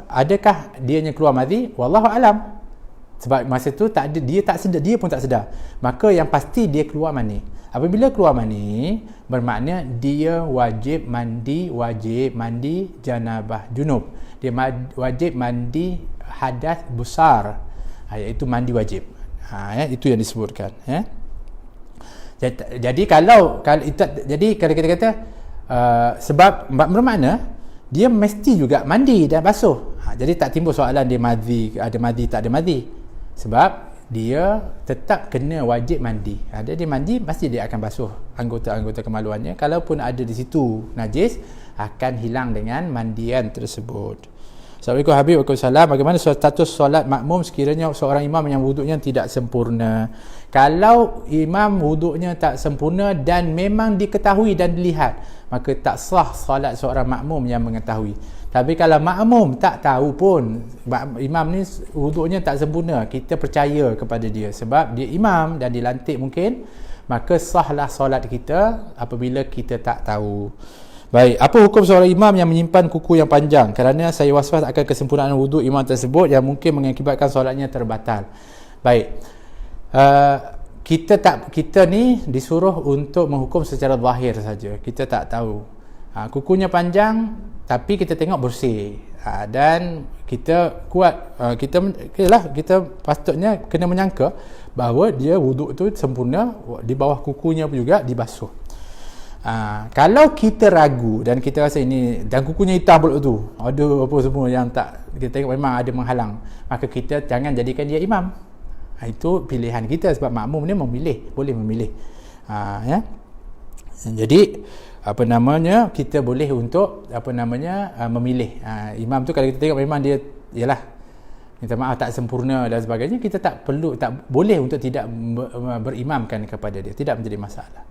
adakah dianya keluar madhi? Wallahu alam. Sebab masa tu tak ada, dia tak sedar, dia pun tak sedar. Maka yang pasti dia keluar mani. Apabila keluar mani, bermakna dia wajib mandi janabah junub. Dia wajib mandi hadas besar, iaitu mandi wajib. Itu yang disebutkan. Jadi kalau kita kata sebab bermakna dia mesti juga mandi dan basuh. Jadi tak timbul soalan dia madhi, ada madhi tak ada madhi. Sebab dia tetap kena wajib mandi. Dia mandi, pasti dia akan basuh anggota-anggota kemaluannya. Kalaupun ada di situ najis, akan hilang dengan mandian tersebut. Assalamualaikum Habib. Waalaikumsalam. Bagaimana status solat makmum sekiranya seorang imam yang wuduknya tidak sempurna? Kalau imam wuduknya tak sempurna dan memang diketahui dan dilihat, maka tak sah solat seorang makmum yang mengetahui. Tapi kalau makmum tak tahu pun imam ni wuduknya tak sempurna, kita percaya kepada dia sebab dia imam dan dilantik mungkin, maka sahlah solat kita apabila kita tak tahu. Baik, apa hukum seorang imam yang menyimpan kuku yang panjang kerana saya was-was akan kesempurnaan wuduk imam tersebut yang mungkin mengakibatkan solatnya terbatal? Baik, kita ni disuruh untuk menghukum secara zahir saja. Kita tak tahu. Kukunya panjang tapi kita tengok bersih, dan kita kuat, kita patutnya kena menyangka bahawa dia wuduk tu sempurna, di bawah kukunya juga dibasuh. Kalau kita ragu dan kita rasa ini dan kukunya hitam pula tu, ada apa semua yang tak, kita tengok memang ada menghalang, maka kita jangan jadikan dia imam. Itu pilihan kita sebab makmum ni boleh memilih. Jadi kita boleh untuk memilih. Imam tu kalau kita tengok memang dia minta maaf tak sempurna dan sebagainya, kita tak boleh untuk tidak berimamkan kepada dia, tidak menjadi masalah.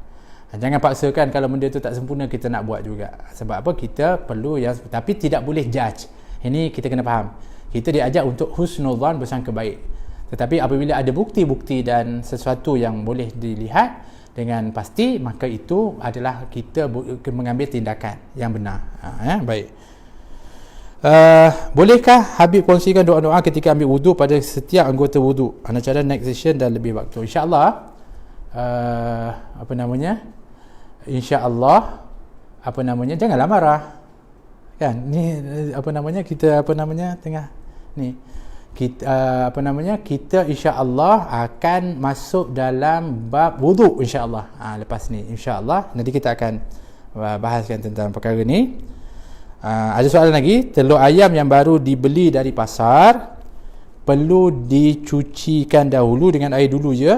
Jangan paksakan kalau benda tu tak sempurna kita nak buat juga. Sebab apa? Kita perlu tapi tidak boleh judge. Ini kita kena faham. Kita diajak untuk husnuzan, bersangka baik. Tetapi apabila ada bukti-bukti dan sesuatu yang boleh dilihat dengan pasti, maka itu adalah kita mengambil tindakan yang benar. Baik. Bolehkah Habib kongsikan doa-doa ketika ambil wudu pada setiap anggota wudu? Anda cara next session dan lebih waktu. InsyaAllah InsyaAllah janganlah marah. Kan? Ni kita tengah ni. Kita insya-Allah akan masuk dalam bab wuduk insya-Allah. Lepas ni insya-Allah nanti kita akan bahaskan tentang perkara ni. Ada soalan lagi, telur ayam yang baru dibeli dari pasar perlu dicucikan dahulu dengan air dulu je?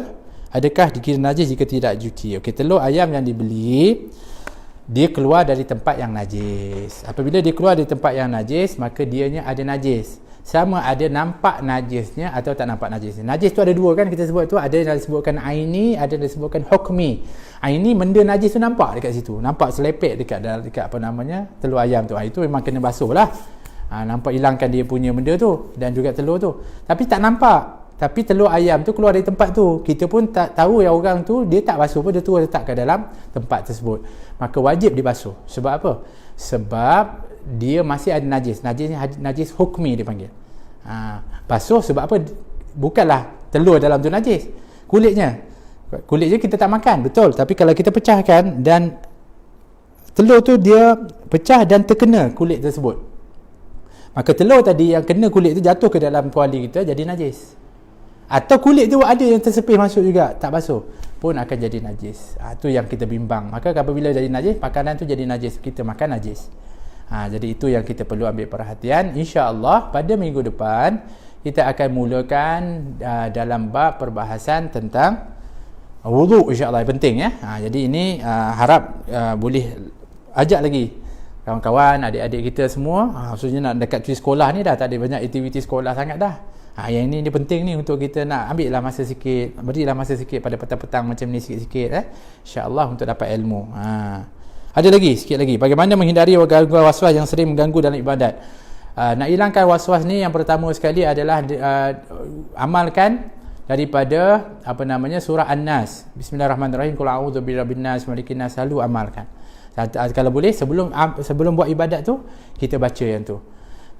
Adakah dikira najis jika tidak dicuci? Okey, telur ayam yang dibeli dia keluar dari tempat yang najis. Apabila dia keluar dari tempat yang najis, maka dianya ada najis. Sama ada nampak najisnya atau tak nampak najisnya. Najis tu ada dua kan kita sebut tu, ada yang disebutkan aini, ada yang disebutkan hukmi. Aini, benda najis tu nampak dekat situ, nampak selepek dekat telur ayam tu. Itu memang kena basuh lah. Nampak hilangkan dia punya benda tu dan juga telur tu. Tapi tak nampak. Tapi telur ayam tu keluar dari tempat tu. Kita pun tak tahu yang orang tu dia tak basuh pun, dia tu letak ke dalam tempat tersebut. Maka wajib dibasuh. Sebab apa? Sebab dia masih ada najis. Najis hukmi dipanggil. Basuh sebab apa? Bukanlah telur dalam tu najis, kulitnya kita tak makan, betul. Tapi kalau kita pecahkan dan telur tu dia pecah dan terkena kulit tersebut, maka telur tadi yang kena kulit tu jatuh ke dalam kuali kita, jadi najis. Atau kulit tu ada yang tersepih masuk juga, tak basuh pun akan jadi najis. Itu yang kita bimbang. Maka apabila jadi najis, makanan tu jadi najis, kita makan najis. Jadi itu yang kita perlu ambil perhatian. InsyaAllah pada minggu depan kita akan mulakan dalam bab perbahasan tentang wudu. InsyaAllah penting ya. Jadi ini harap boleh ajak lagi kawan-kawan, adik-adik kita semua. Maksudnya nak dekat cuti sekolah ni dah tak ada banyak aktiviti sekolah sangat dah. Yang ini dia penting ni untuk kita nak ambil lah masa sikit, berilah masa sikit pada petang-petang macam ni sikit-sikit InsyaAllah untuk dapat ilmu. Ada lagi, sikit lagi. Bagaimana menghindari gangguan waswas yang sering mengganggu dalam ibadat? Nak hilangkan waswas ni, yang pertama sekali adalah amalkan daripada surah An-Nas. Bismillahirrahmanirrahim. Qul a'udzu birabbin nas, malikin nas. Selalu amalkan. Kalau boleh sebelum buat ibadat tu kita baca yang tu.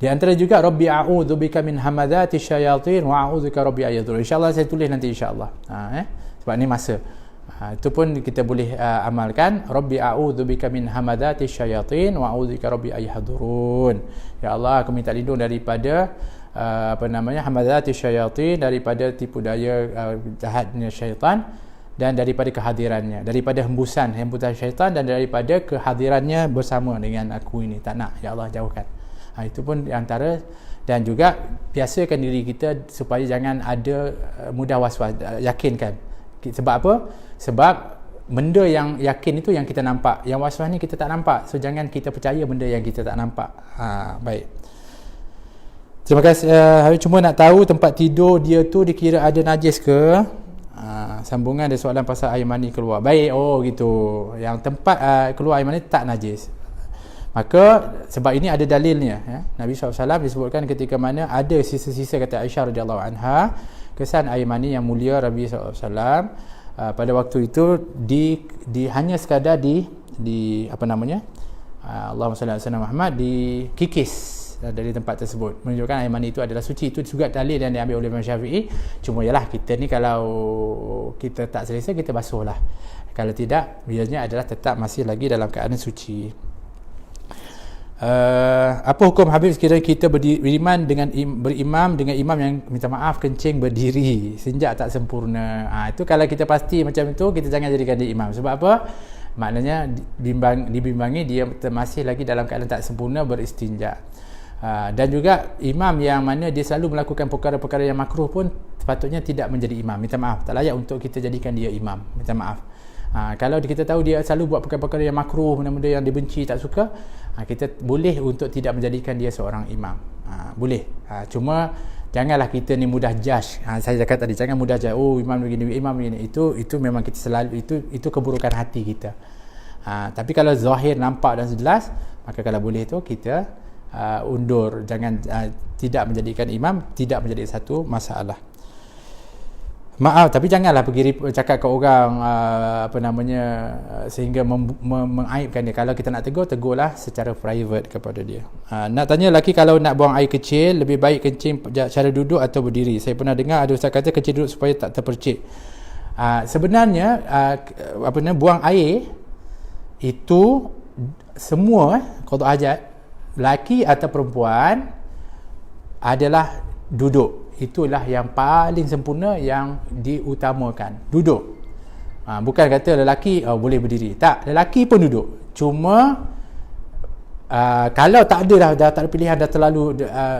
Di antara juga Rabbi a'udzubika min hamadzati syayatin wa a'udzubika rabbi ayyadhurun. InsyaAllah saya tulis nanti insyaAllah. Sebab ni masa. Itu pun kita boleh amalkan. Rabbi a'udzubika min hamadzati syayatin wa a'udzubika rabbi ayyadhurun. Ya Allah, aku minta lindung daripada hamadzati syayatin, daripada tipu daya jahatnya syaitan, dan daripada kehadirannya, daripada hembusan syaitan, dan daripada kehadirannya bersama dengan aku ini. Tak nak, ya Allah, jauhkan. Itu pun antara. Dan juga biasakan diri kita supaya jangan ada mudah was-was, yakinkan. Sebab apa? Sebab benda yang yakin itu yang kita nampak, yang was-was ni kita tak nampak. So jangan kita percaya benda yang kita tak nampak. Baik. Terima kasih. Cuma nak tahu tempat tidur dia tu dikira ada najis ke? Sambungan ada soalan pasal air mani keluar. Baik, gitu. Yang tempat keluar air mani tak najis. Maka sebab ini ada dalilnya, Nabi SAW disebutkan ketika mana ada sisa-sisa, kata Aisyah radhiyallahu anha, kesan air mani yang mulia Nabi SAW pada waktu itu hanya sekadar Allahumma salli ala sayyidina Muhammad, dikikis dari tempat tersebut, menunjukkan air mani itu adalah suci. Itu juga dalil yang diambil oleh Imam Syafi'i. Cuma ialah kita ni kalau kita tak selesa, kita basuhlah. Kalau tidak, biasanya adalah tetap masih lagi dalam keadaan suci. Apa hukum Habib sekiranya kita berimam dengan imam yang minta maaf kencing berdiri sejak tak sempurna? Itu kalau kita pasti macam itu, kita jangan jadikan dia imam. Sebab apa? Maknanya dibimbangi dia masih lagi dalam keadaan tak sempurna beristinja. Dan juga imam yang mana dia selalu melakukan perkara-perkara yang makruh pun sepatutnya tidak menjadi imam. Minta maaf, tak layak untuk kita jadikan dia imam. Minta maaf. Kalau kita tahu dia selalu buat perkara-perkara yang makruh, benda-benda yang dibenci, tak suka, kita boleh untuk tidak menjadikan dia seorang imam. Boleh. Cuma janganlah kita ni mudah judge. Saya cakap tadi, jangan mudah judge. Imam begini, imam begini. Itu memang kita selalu itu keburukan hati kita. Tapi kalau zahir nampak dan jelas, maka kalau boleh tu kita undur. Jangan tidak menjadikan imam, tidak menjadi satu masalah. Maaf, tapi janganlah pergi cakap ke orang sehingga mengaibkan dia. Kalau kita nak tegurlah secara private kepada dia. Nak tanya lelaki, kalau nak buang air kecil, lebih baik kencing cara duduk atau berdiri? Saya pernah dengar ada ustaz kata kencing duduk supaya tak terpercik. Sebenarnya buang air itu semua qada hajat, lelaki atau perempuan, adalah duduk. Itulah yang paling sempurna, yang diutamakan, duduk. Bukan kata lelaki boleh berdiri. Tak, lelaki pun duduk. Cuma kalau tak ada dah tak ada pilihan, dah terlalu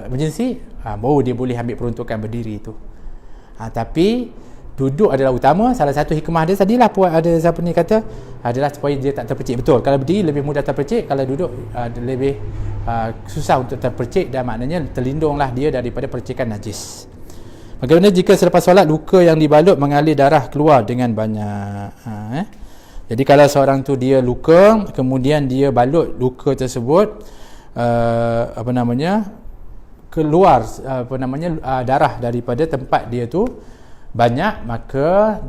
emergency, baru dia boleh ambil peruntukan berdiri itu. Tapi duduk adalah utama. Salah satu hikmah dia tadilah ada siapa ni kata adalah supaya dia tak terpercik. Betul, kalau berdiri lebih mudah terpercik, kalau duduk lebih susah untuk terpercik, dan maknanya terlindunglah dia daripada percikan najis. Bagaimana jika selepas solat luka yang dibalut mengalir darah keluar dengan banyak? Jadi kalau seorang tu dia luka, kemudian dia balut luka tersebut, keluar darah daripada tempat dia tu banyak, maka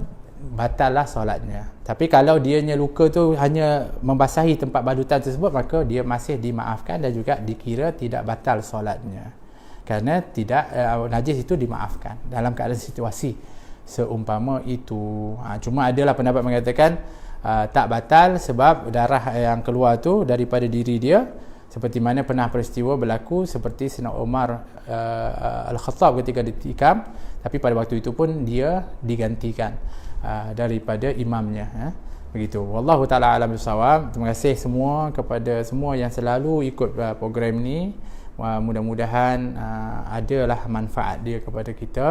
batallah solatnya. Tapi kalau dianya luka tu hanya membasahi tempat balutan tersebut, maka dia masih dimaafkan dan juga dikira tidak batal solatnya, kerana tidak najis itu dimaafkan dalam keadaan situasi seumpama itu. Cuma adalah pendapat mengatakan tak batal sebab darah yang keluar tu daripada diri dia, seperti mana pernah peristiwa berlaku seperti Sayyidina Umar Al-Khattab ketika ditikam, tapi pada waktu itu pun dia digantikan daripada imamnya. Begitu. Wallahu taala alam bisawab. Terima kasih semua kepada semua yang selalu ikut program ni. Mudah-mudahan adalah manfaat dia kepada kita,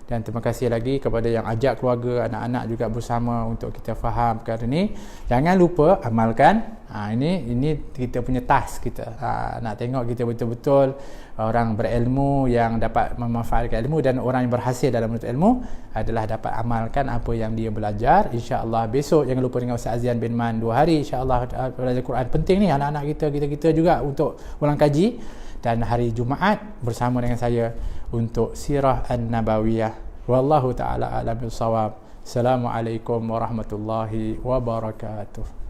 dan terima kasih lagi kepada yang ajak keluarga, anak-anak juga bersama untuk kita faham perkara ni. Jangan lupa amalkan. Ini kita punya task kita. Nak tengok kita betul-betul orang berilmu yang dapat memanfaatkan ilmu, dan orang yang berhasil dalam menuntut ilmu adalah dapat amalkan apa yang dia belajar. InsyaAllah besok jangan lupa dengan Ustaz Azian bin Man 2 hari. InsyaAllah belajar Quran penting ni, anak-anak kita juga untuk ulang kaji. Dan hari Jumaat bersama dengan saya untuk Sirah An-Nabawiyah. Wallahu ta'ala a'lam bissawab. Assalamualaikum warahmatullahi wabarakatuh.